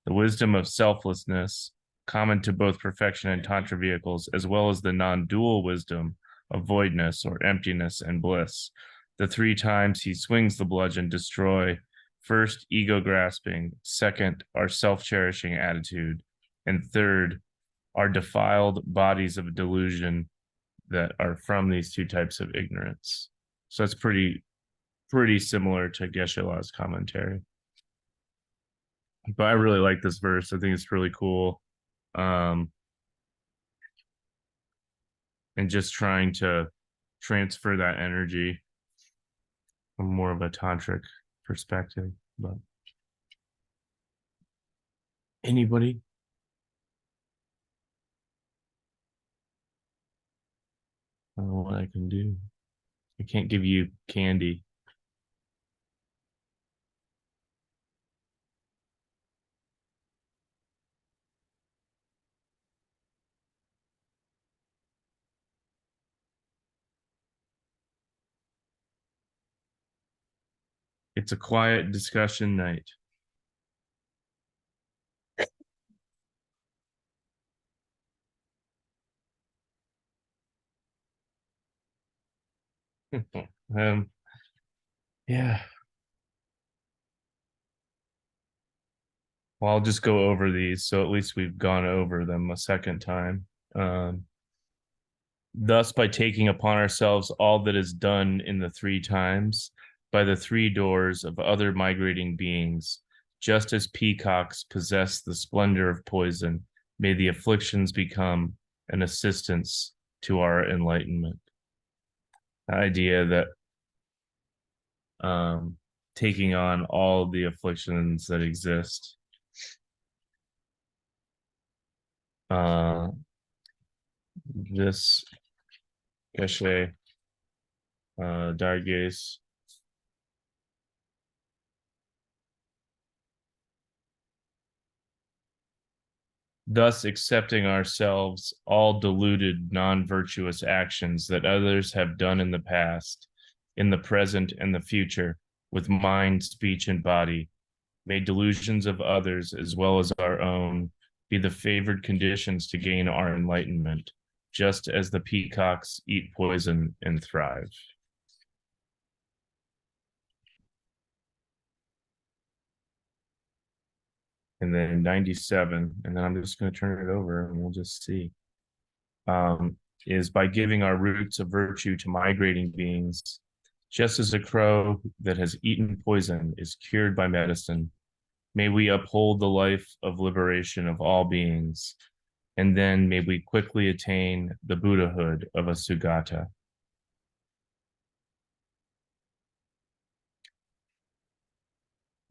the wisdom of selflessness, common to both perfection and tantra vehicles, as well as the non-dual wisdom of voidness or emptiness and bliss. The 3 times he swings the bludgeon destroy, first, ego grasping, second, our self-cherishing attitude, and third, are defiled bodies of delusion that are from these 2 types of ignorance. So that's pretty similar to Geshe-la's commentary. But I really like this verse. I think it's really cool. And just trying to transfer that energy from more of a tantric perspective. But anybody? I don't know what I can do. I can't give you candy. It's a quiet discussion night. um, yeah. Well, I'll just go over these, so at least we've gone over them a second time. Thus, by taking upon ourselves all that is done in the three times, by the three doors of other migrating beings, just as peacocks possess the splendor of poison, may the afflictions become an assistance to our enlightenment. The idea that taking on all the afflictions that exist. This Geshe Darges. Thus accepting ourselves all deluded, non-virtuous actions that others have done in the past, in the present and the future, with mind, speech, and body, may delusions of others as well as our own be the favored conditions to gain our enlightenment, just as the peacocks eat poison and thrive. And then 97, and then I'm just going to turn it over and we'll just see. Is by giving our roots of virtue to migrating beings, just as a crow that has eaten poison is cured by medicine, may we uphold the life of liberation of all beings, and then may we quickly attain the Buddhahood of a Sugata.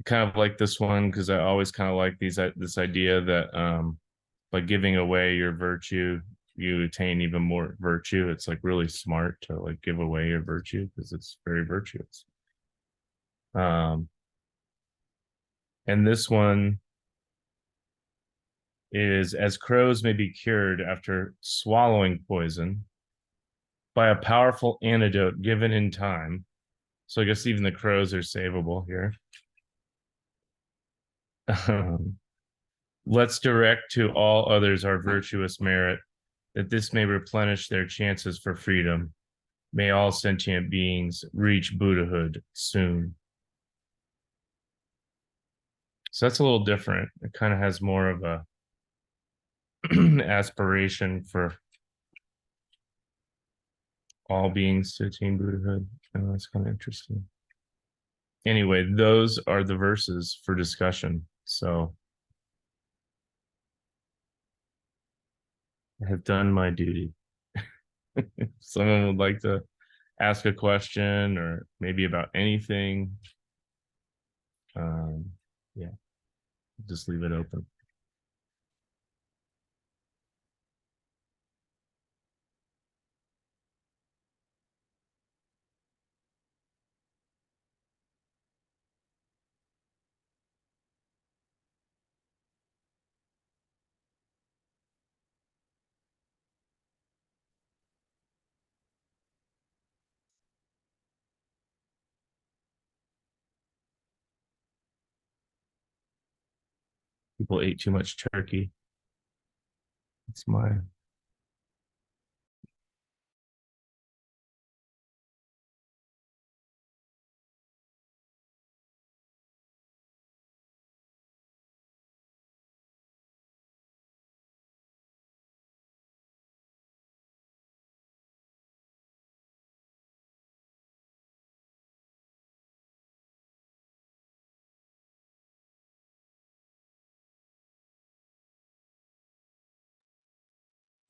Kind of like this one because I always kind of like this idea that by giving away your virtue, you attain even more virtue. It's like really smart to like give away your virtue because it's very virtuous. And this one is, as crows may be cured after swallowing poison by a powerful antidote given in time. So I guess even the crows are savable here. Let's direct to all others our virtuous merit, that this may replenish their chances for freedom. May all sentient beings reach Buddhahood soon. So that's a little different. It kind of has more of a aspiration for all beings to attain Buddhahood. And that's kind of interesting. Anyway, those are the verses for discussion. So I have done my duty. If someone would like to ask a question or maybe about anything, yeah, just leave it open. People ate too much turkey. It's my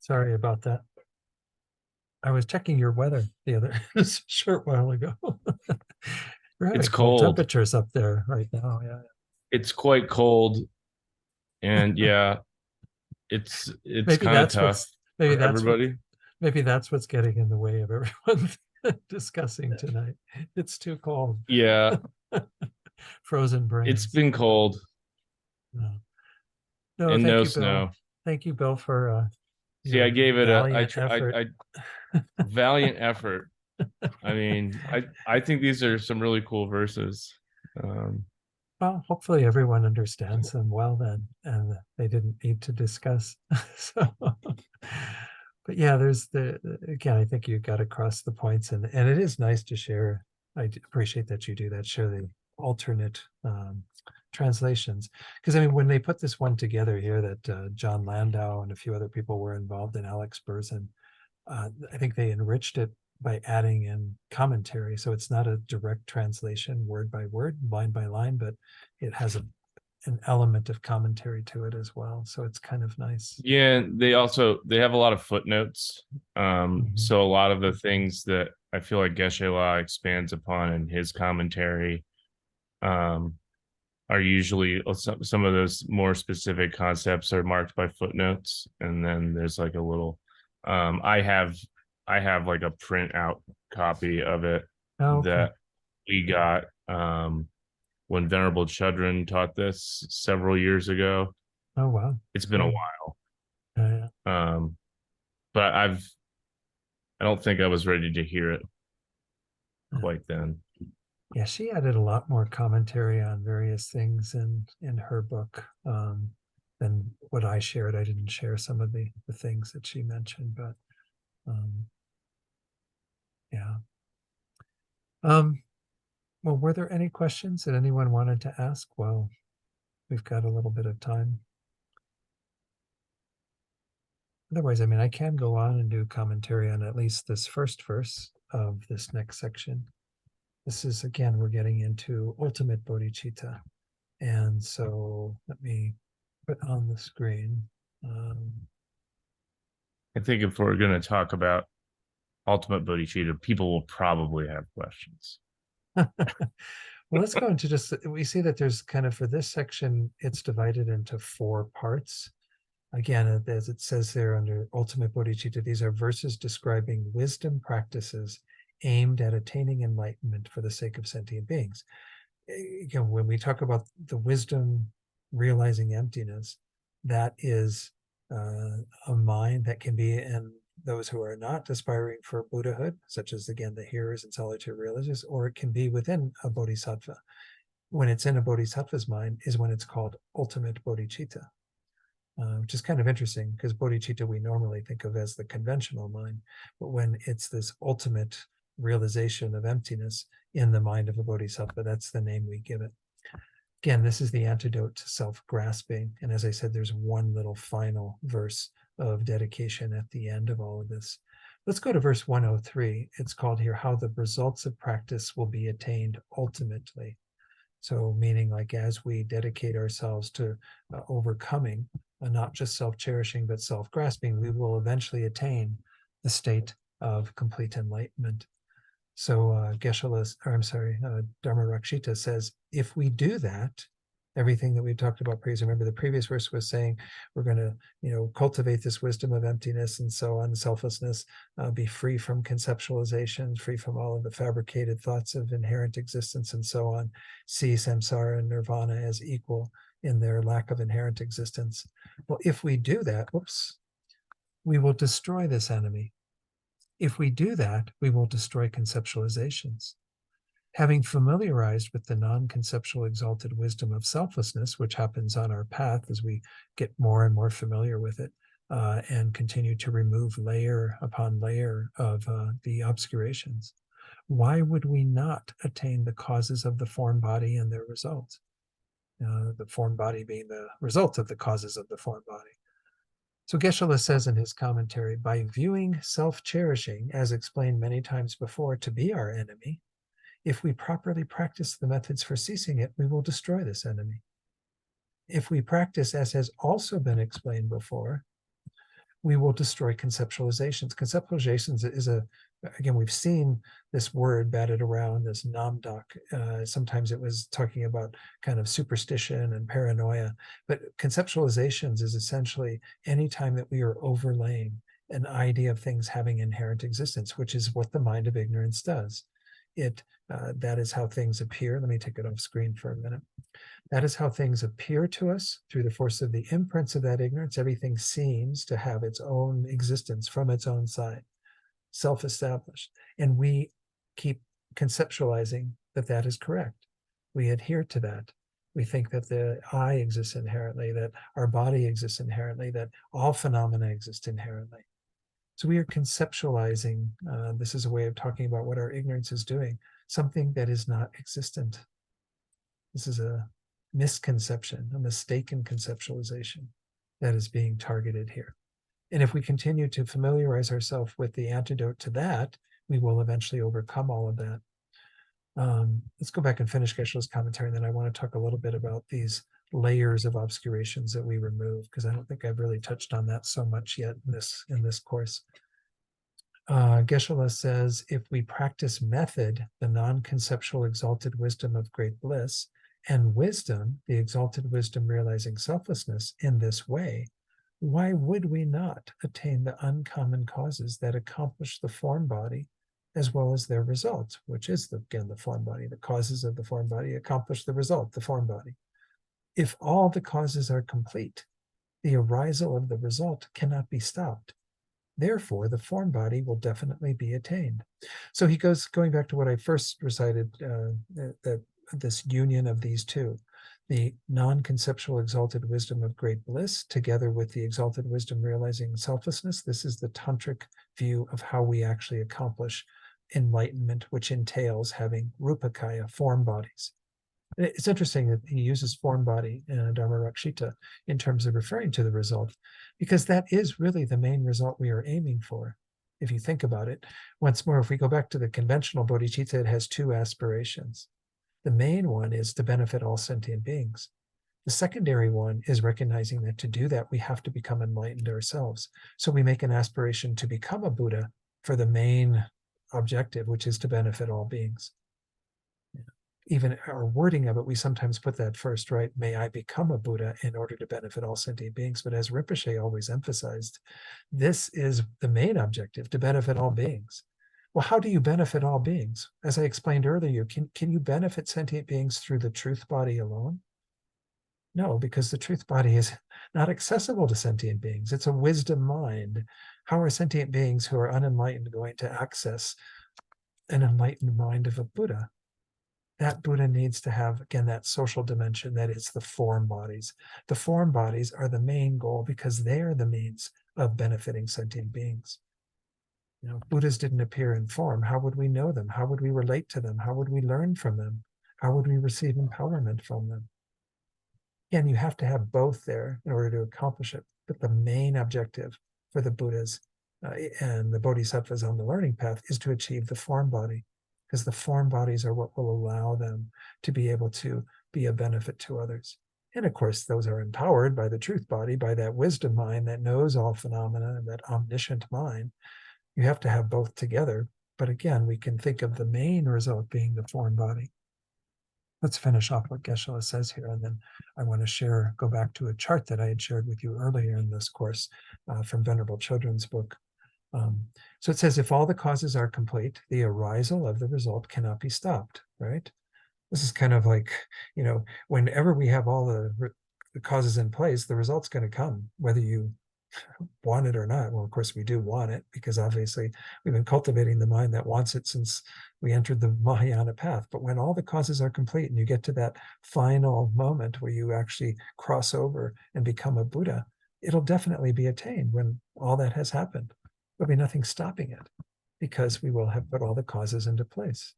Sorry about that. I was checking your weather the other just a short while ago. We're having it's cold cold. temperatures up there right now. Yeah. It's quite cold. And yeah, it's Maybe kind of that's tough what's maybe for that's what everybody. maybe that's what's getting in the way of everyone discussing tonight. It's too cold. Yeah, Frozen it's brains. been cold No, no, and thank no you, Bill. snow. Thank you, Bill, for See, I your gave it valiant effort. valiant effort. I mean, I think these are some really cool verses. Well, hopefully everyone understands them well then, and they didn't need to discuss. So, but yeah, again, I think you got across the points, and it is nice to share. Appreciate that you do that, share the alternate translations. Because I mean, when they put this one together here, that John Landau and a few other people were involved in, Alex Berzin, I think they enriched it by adding in commentary. So it's not a direct translation word by word, line by line, but it has an element of commentary to it as well. So it's kind of nice. Yeah, they have a lot of footnotes. Mhm. So a lot of the things that I feel like Geshe-la expands upon in his commentary um, are usually some of those more specific concepts are marked by footnotes, and then there's like a little. I have like a print out copy of it Oh, okay. that we got when Venerable Chudrin taught this several years ago. Oh, wow. It's been a Cool. while. Yeah. But I don't think I was ready to hear it Yeah. quite then. Yeah, she added a lot more commentary on various things in her book than what I shared. I didn't share some of the things that she mentioned, but yeah. Well, were there any questions that anyone wanted to ask? Well, we've got a little bit of time. Otherwise, I mean, I can go on and do commentary on at least this first verse of this next section. This is, again, we're getting into ultimate bodhicitta. And so let me put on the screen. I think if we're going to talk about ultimate bodhicitta, people will probably have questions. Well, let's go into we see that there's kind of, for this section, it's divided into 4 parts. Again, as it says there under ultimate bodhicitta, these are verses describing wisdom practices aimed at attaining enlightenment for the sake of sentient beings. Again, when we talk about the wisdom realizing emptiness, that is a mind that can be in those who are not aspiring for Buddhahood, such as, again, the hearers and solitary realizations, or it can be within a bodhisattva. When it's in a bodhisattva's mind is when it's called ultimate bodhicitta, which is kind of interesting because bodhicitta we normally think of as the conventional mind, but when it's this ultimate realization of emptiness in the mind of a bodhisattva, that's the name we give it. Again, this is the antidote to self-grasping. And as I said, there's one little final verse of dedication at the end of all of this. Let's go to verse 103. It's called here, how the results of practice will be attained ultimately. So meaning, like, as we dedicate ourselves to overcoming not just self-cherishing, but self-grasping, we will eventually attain the state of complete enlightenment. So Dharma-Rakshita says, if we do that, everything that we talked about previously, remember the previous verse was saying we're going to, cultivate this wisdom of emptiness and so on, selflessness, be free from conceptualizations, free from all of the fabricated thoughts of inherent existence and so on, see samsara and nirvana as equal in their lack of inherent existence. Well, if we do that, we will destroy this enemy. If we do that, we will destroy conceptualizations. Having familiarized with the non-conceptual exalted wisdom of selflessness, which happens on our path as we get more and more familiar with it, and continue to remove layer upon layer of the obscurations, why would we not attain the causes of the form body and their results? The form body being the result of the causes of the form body. So Geshe-la says in his commentary, by viewing self-cherishing, as explained many times before, to be our enemy, if we properly practice the methods for ceasing it, we will destroy this enemy. If we practice, as has also been explained before, we will destroy conceptualizations. Conceptualizations is again, we've seen this word batted around, this namdak. Sometimes it was talking about kind of superstition and paranoia, but conceptualizations is essentially any time that we are overlaying an idea of things having inherent existence, which is what the mind of ignorance does. That is how things appear. Let me take it off screen for a minute. That is how things appear to us through the force of the imprints of that ignorance. Everything seems to have its own existence from its own side, self-established. And we keep conceptualizing that that is correct. we adhere to that. We think that the I exists inherently, that our body exists inherently, that all phenomena exist inherently. So we are conceptualizing, this is a way of talking about what our ignorance is doing, something that is not existent. This is a misconception, a mistaken conceptualization that is being targeted here. And if we continue to familiarize ourselves with the antidote to that, we will eventually overcome all of that. Let's go back and finish Geshe-la's commentary, and then I want to talk a little bit about these layers of obscurations that we remove, because I don't think I've really touched on that so much yet in this course. Geshe-la says, if we practice method, the non-conceptual exalted wisdom of great bliss, and wisdom, the exalted wisdom realizing selflessness, in this way, why would we not attain the uncommon causes that accomplish the form body as well as their result, which is, again, the form body? The causes of the form body accomplish the result, the form body. If all the causes are complete, the arisal of the result cannot be stopped. Therefore, the form body will definitely be attained. So he going back to what I first recited, that this union of these two, the non-conceptual exalted wisdom of great bliss, together with the exalted wisdom realizing selflessness. This is the tantric view of how we actually accomplish enlightenment, which entails having rupakaya, form bodies. It's interesting that he uses form body in Dharma-rakshita in terms of referring to the result, because that is really the main result we are aiming for. If you think about it, once more, if we go back to the conventional bodhicitta, it has two aspirations. The main one is to benefit all sentient beings. The secondary one is recognizing that to do that, we have to become enlightened ourselves. So we make an aspiration to become a Buddha for the main objective, which is to benefit all beings. Even our wording of it, we sometimes put that first, right? May I become a Buddha in order to benefit all sentient beings. But as Rinpoche always emphasized, this is the main objective, to benefit all beings. Well, how do you benefit all beings? As I explained earlier, can you benefit sentient beings through the truth body alone? No, because the truth body is not accessible to sentient beings. It's a wisdom mind. How are sentient beings who are unenlightened going to access an enlightened mind of a Buddha? That Buddha needs to have, again, that social dimension, that is the form bodies. The form bodies are the main goal because they are the means of benefiting sentient beings. You know, Buddhas didn't appear in form. How would we know them? How would we relate to them? How would we learn from them? How would we receive empowerment from them? Again, you have to have both there in order to accomplish it. But the main objective for the Buddhas and the Bodhisattvas on the learning path is to achieve the form body, because the form bodies are what will allow them to be able to be a benefit to others. And of course, those are empowered by the truth body, by that wisdom mind that knows all phenomena, and that omniscient mind. You have to have both together. But again, we can think of the main result being the form body. Let's finish off what Geshe-la says here, and then I want to go back to a chart that I had shared with you earlier in this course from Venerable Children's book. So it says, if all the causes are complete, the arisal of the result cannot be stopped, right? This is kind of like, you know, whenever we have all the causes in place, the result's going to come, whether you want it or not. Well, of course, we do want it, because obviously we've been cultivating the mind that wants it since we entered the Mahayana path. But when all the causes are complete and you get to that final moment where you actually cross over and become a Buddha, it'll definitely be attained when all that has happened. There'll be nothing stopping it, because we will have put all the causes into place.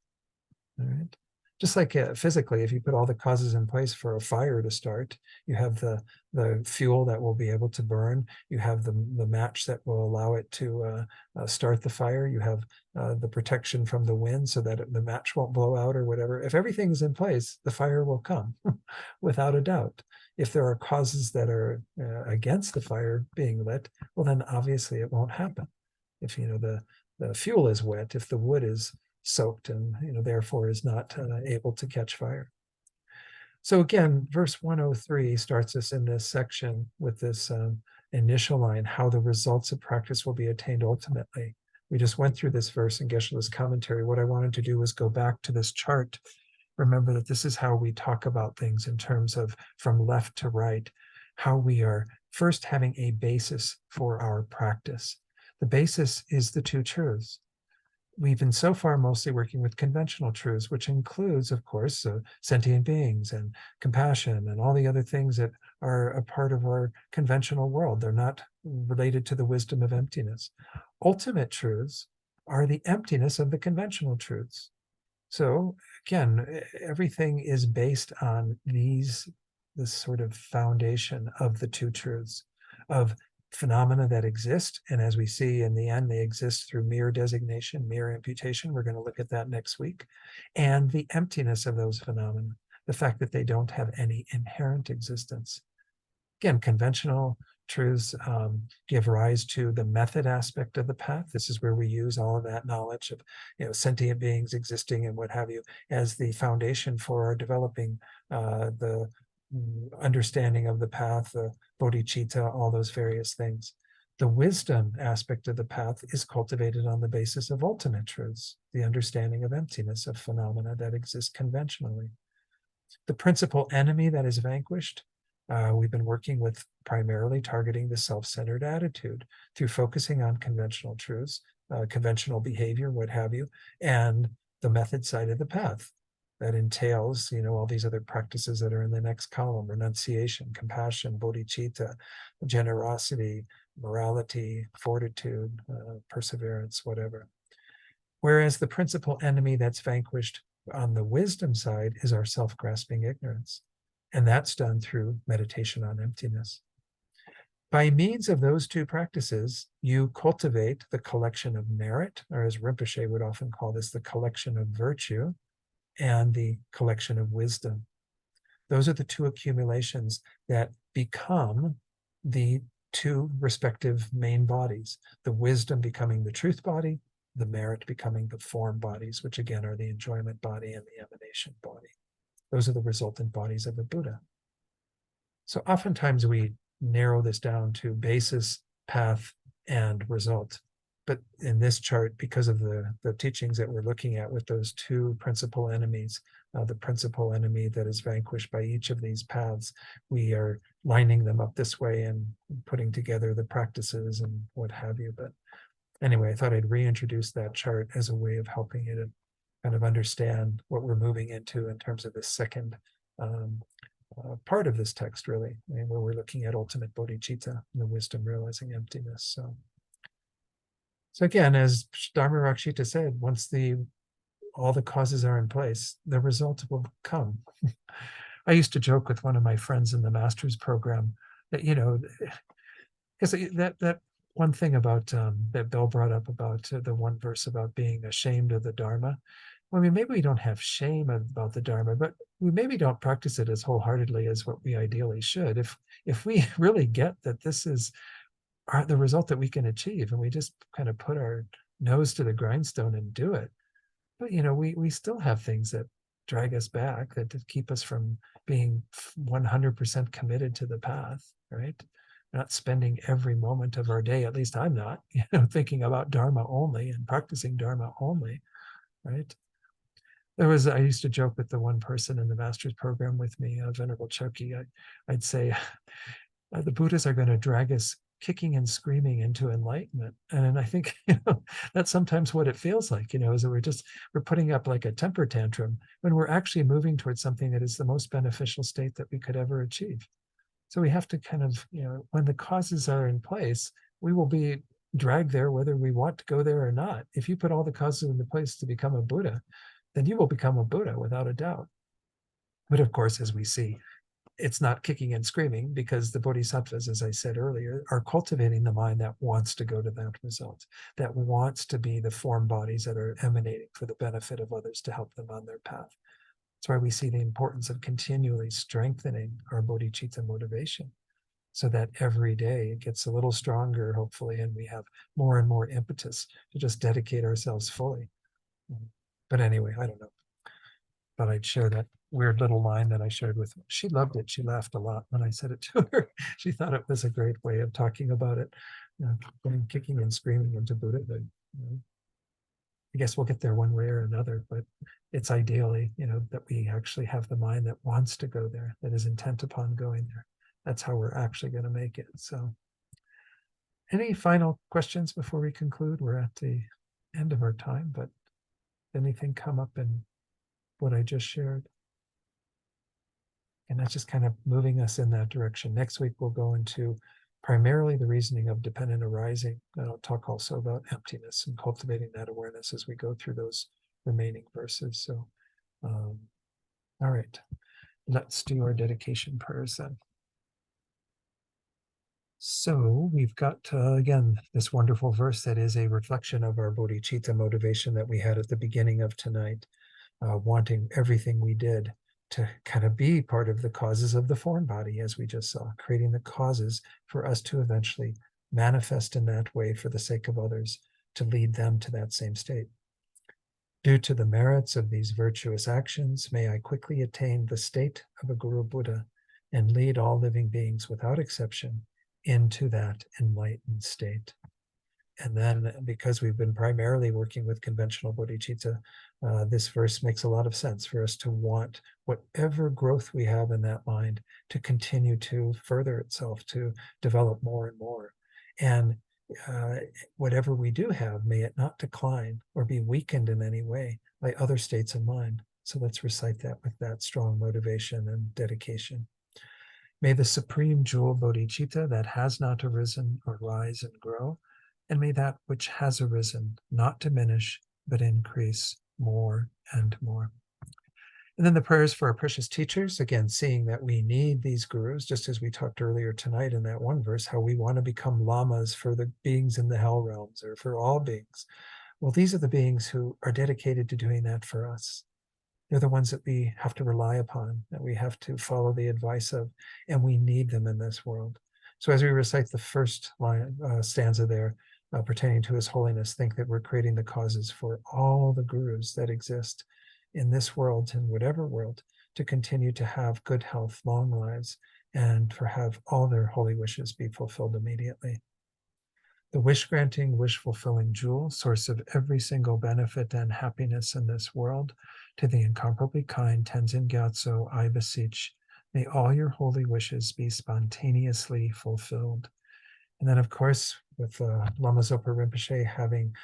All right. Just like physically, if you put all the causes in place for a fire to start, you have the fuel that will be able to burn, you have the match that will allow it to start the fire, you have the protection from the wind so that the match won't blow out or whatever. If everything's in place, the fire will come without a doubt. If there are causes that are against the fire being lit, well, then obviously it won't happen. If, you know, the fuel is wet, if the wood is soaked and, you know, therefore is not able to catch fire. So again, verse 103 starts us in this section with this initial line, how the results of practice will be attained ultimately. We just went through this verse in Geshe-la's commentary. What I wanted to do was go back to this chart. Remember that this is how we talk about things in terms of from left to right, how we are first having a basis for our practice. The basis is the two truths. we've been so far mostly working with conventional truths, which includes, of course, sentient beings and compassion and all the other things that are a part of our conventional world. They're not related to the wisdom of emptiness. Ultimate truths are the emptiness of the conventional truths. So again, everything is based on this sort of foundation of the two truths, of phenomena that exist. And as we see in the end, they exist through mere designation, mere imputation. We're going to look at that next week. And the emptiness of those phenomena, the fact that they don't have any inherent existence. Again, conventional truths give rise to the method aspect of the path. This is where we use all of that knowledge of, sentient beings existing and what have you as the foundation for our developing the understanding of the path, the bodhicitta, all those various things. The wisdom aspect of the path is cultivated on the basis of ultimate truths, the understanding of emptiness of phenomena that exist conventionally. The principal enemy that is vanquished, we've been working with primarily targeting the self-centered attitude through focusing on conventional truths, conventional behavior, what have you, and the method side of the path. That entails, all these other practices that are in the next column: renunciation, compassion, bodhicitta, generosity, morality, fortitude, perseverance, whatever. Whereas the principal enemy that's vanquished on the wisdom side is our self-grasping ignorance. And that's done through meditation on emptiness. By means of those two practices, you cultivate the collection of merit, or as Rinpoche would often call this, the collection of virtue, and the collection of wisdom. Those are the two accumulations that become the two respective main bodies, the wisdom becoming the truth body, the merit becoming the form bodies, which again are the enjoyment body and the emanation body. Those are the resultant bodies of a Buddha. So oftentimes we narrow this down to basis, path, and result. But in this chart, because of the teachings that we're looking at with those two principal enemies, the principal enemy that is vanquished by each of these paths, we are lining them up this way and putting together the practices and what have you. But anyway, I thought I'd reintroduce that chart as a way of helping you to kind of understand what we're moving into in terms of the second part of this text, really, where we're looking at ultimate bodhicitta and the wisdom realizing emptiness. So again, as Dharma Rakshita said, once all the causes are in place, the result will come. I used to joke with one of my friends in the master's program that, because that one thing about that Bill brought up about the one verse about being ashamed of the Dharma. Well, I mean, maybe we don't have shame about the Dharma, but we maybe don't practice it as wholeheartedly as what we ideally should. If we really get that this is the result that we can achieve, and we just kind of put our nose to the grindstone and do it, but we still have things that drag us back, that keep us from being 100% committed to the path, right? Not spending every moment of our day, at least I'm not, thinking about Dharma only and practicing Dharma only, right? I used to joke with the one person in the master's program with me, Venerable Choki. I'd say the Buddhas are going to drag us kicking and screaming into enlightenment. And I think, that's sometimes what it feels like, is that we're putting up like a temper tantrum when we're actually moving towards something that is the most beneficial state that we could ever achieve. So we have to kind of, when the causes are in place, we will be dragged there whether we want to go there or not. If you put all the causes into place to become a Buddha, then you will become a Buddha without a doubt. But of course, as we see, it's not kicking and screaming, because the bodhisattvas, as I said earlier, are cultivating the mind that wants to go to that result, that wants to be the form bodies that are emanating for the benefit of others to help them on their path. That's why we see the importance of continually strengthening our bodhicitta motivation, so that every day it gets a little stronger, hopefully, and we have more and more impetus to just dedicate ourselves fully. But anyway, I don't know. But I'd share that weird little line that I shared with her. She loved it. She laughed a lot when I said it to her. She thought it was a great way of talking about it, going kicking and screaming into Buddhahood. I guess we'll get there one way or another, but it's ideally, that we actually have the mind that wants to go there, that is intent upon going there. That's how we're actually going to make it. So any final questions before we conclude? We're at the end of our time, but anything come up in what I just shared? And that's just kind of moving us in that direction. Next week, we'll go into primarily the reasoning of dependent arising. And I'll talk also about emptiness and cultivating that awareness as we go through those remaining verses. So, all right, let's do our dedication prayers then. So we've got, again, this wonderful verse that is a reflection of our bodhicitta motivation that we had at the beginning of tonight, wanting everything we did to kind of be part of the causes of the form body, as we just saw, creating the causes for us to eventually manifest in that way for the sake of others, to lead them to that same state. Due to the merits of these virtuous actions, may I quickly attain the state of a Guru Buddha and lead all living beings without exception into that enlightened state. And then, because we've been primarily working with conventional bodhicitta, this verse makes a lot of sense for us to want whatever growth we have in that mind to continue to further itself, to develop more and more. And whatever we do have, may it not decline or be weakened in any way by other states of mind. So let's recite that with that strong motivation and dedication. May the supreme jewel bodhicitta that has not arisen or rise and grow, and may that which has arisen not diminish, but increase more and more. And then the prayers for our precious teachers, again, seeing that we need these gurus, just as we talked earlier tonight in that one verse, how we want to become lamas for the beings in the hell realms or for all beings. Well, these are the beings who are dedicated to doing that for us. They're the ones that we have to rely upon, that we have to follow the advice of, and we need them in this world. So as we recite the first line, stanza there, pertaining to His Holiness, think that we're creating the causes for all the gurus that exist in this world, in whatever world, to continue to have good health, long lives, and for have all their holy wishes be fulfilled immediately. The wish-granting, wish-fulfilling jewel, source of every single benefit and happiness in this world, to the incomparably kind Tenzin Gyatso, I beseech, may all your holy wishes be spontaneously fulfilled. And then, of course, with Lama Zopa Rinpoche having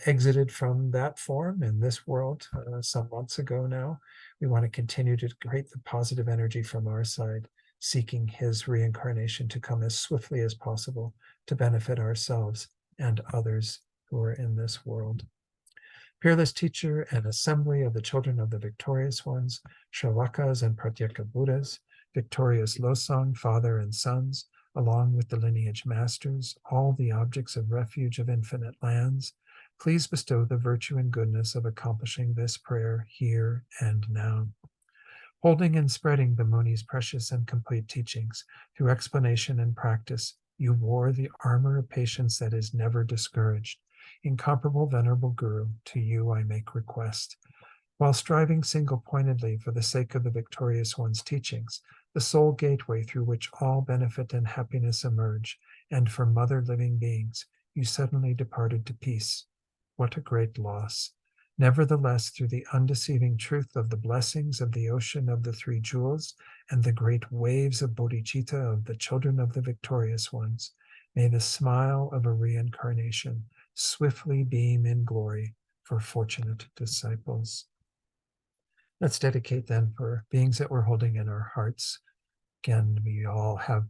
exited from that form in this world some months ago now, we want to continue to create the positive energy from our side, seeking his reincarnation to come as swiftly as possible to benefit ourselves and others who are in this world. Peerless teacher and assembly of the children of the victorious ones, Shravakas and Pratyeka Buddhas, victorious Losang, father and sons, along with the lineage masters, all the objects of refuge of infinite lands, please bestow the virtue and goodness of accomplishing this prayer here and now. Holding and spreading the Muni's precious and complete teachings through explanation and practice, you wore the armor of patience that is never discouraged. Incomparable Venerable Guru, to you I make request. While striving single-pointedly for the sake of the victorious one's teachings, the sole gateway through which all benefit and happiness emerge, and for mother living beings, you suddenly departed to peace. What a great loss. Nevertheless, through the undeceiving truth of the blessings of the ocean of the three jewels and the great waves of bodhicitta of the children of the victorious ones, may the smile of a reincarnation swiftly beam in glory for fortunate disciples. Let's dedicate then for beings that we're holding in our hearts. Again, we all have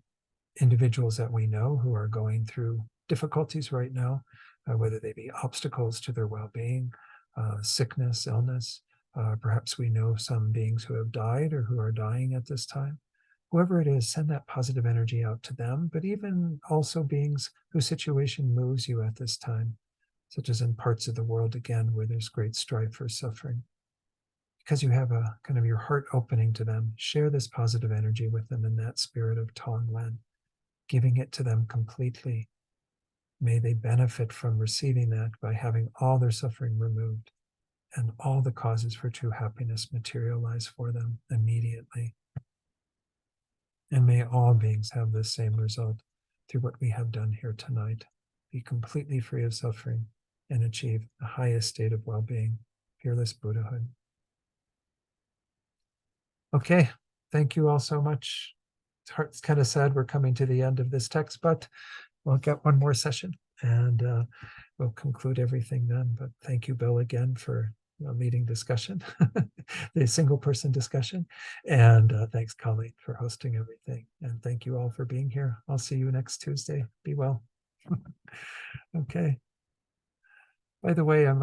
individuals that we know who are going through difficulties right now, whether they be obstacles to their well-being, sickness, illness. Perhaps we know some beings who have died or who are dying at this time. Whoever it is, send that positive energy out to them, but even also beings whose situation moves you at this time, such as in parts of the world, again, where there's great strife or suffering. Because you have a kind of your heart opening to them, share this positive energy with them in that spirit of Tonglen, giving it to them completely. May they benefit from receiving that by having all their suffering removed and all the causes for true happiness materialize for them immediately. And may all beings have the same result through what we have done here tonight, be completely free of suffering and achieve the highest state of well-being, fearless Buddhahood. Okay, thank you all so much. It's kind of sad we're coming to the end of this text, but we'll get one more session and we'll conclude everything then. But thank you, Bill, again for leading discussion, the single person discussion. And thanks, Colleen, for hosting everything. And thank you all for being here. I'll see you next Tuesday. Be well. Okay. By the way, I might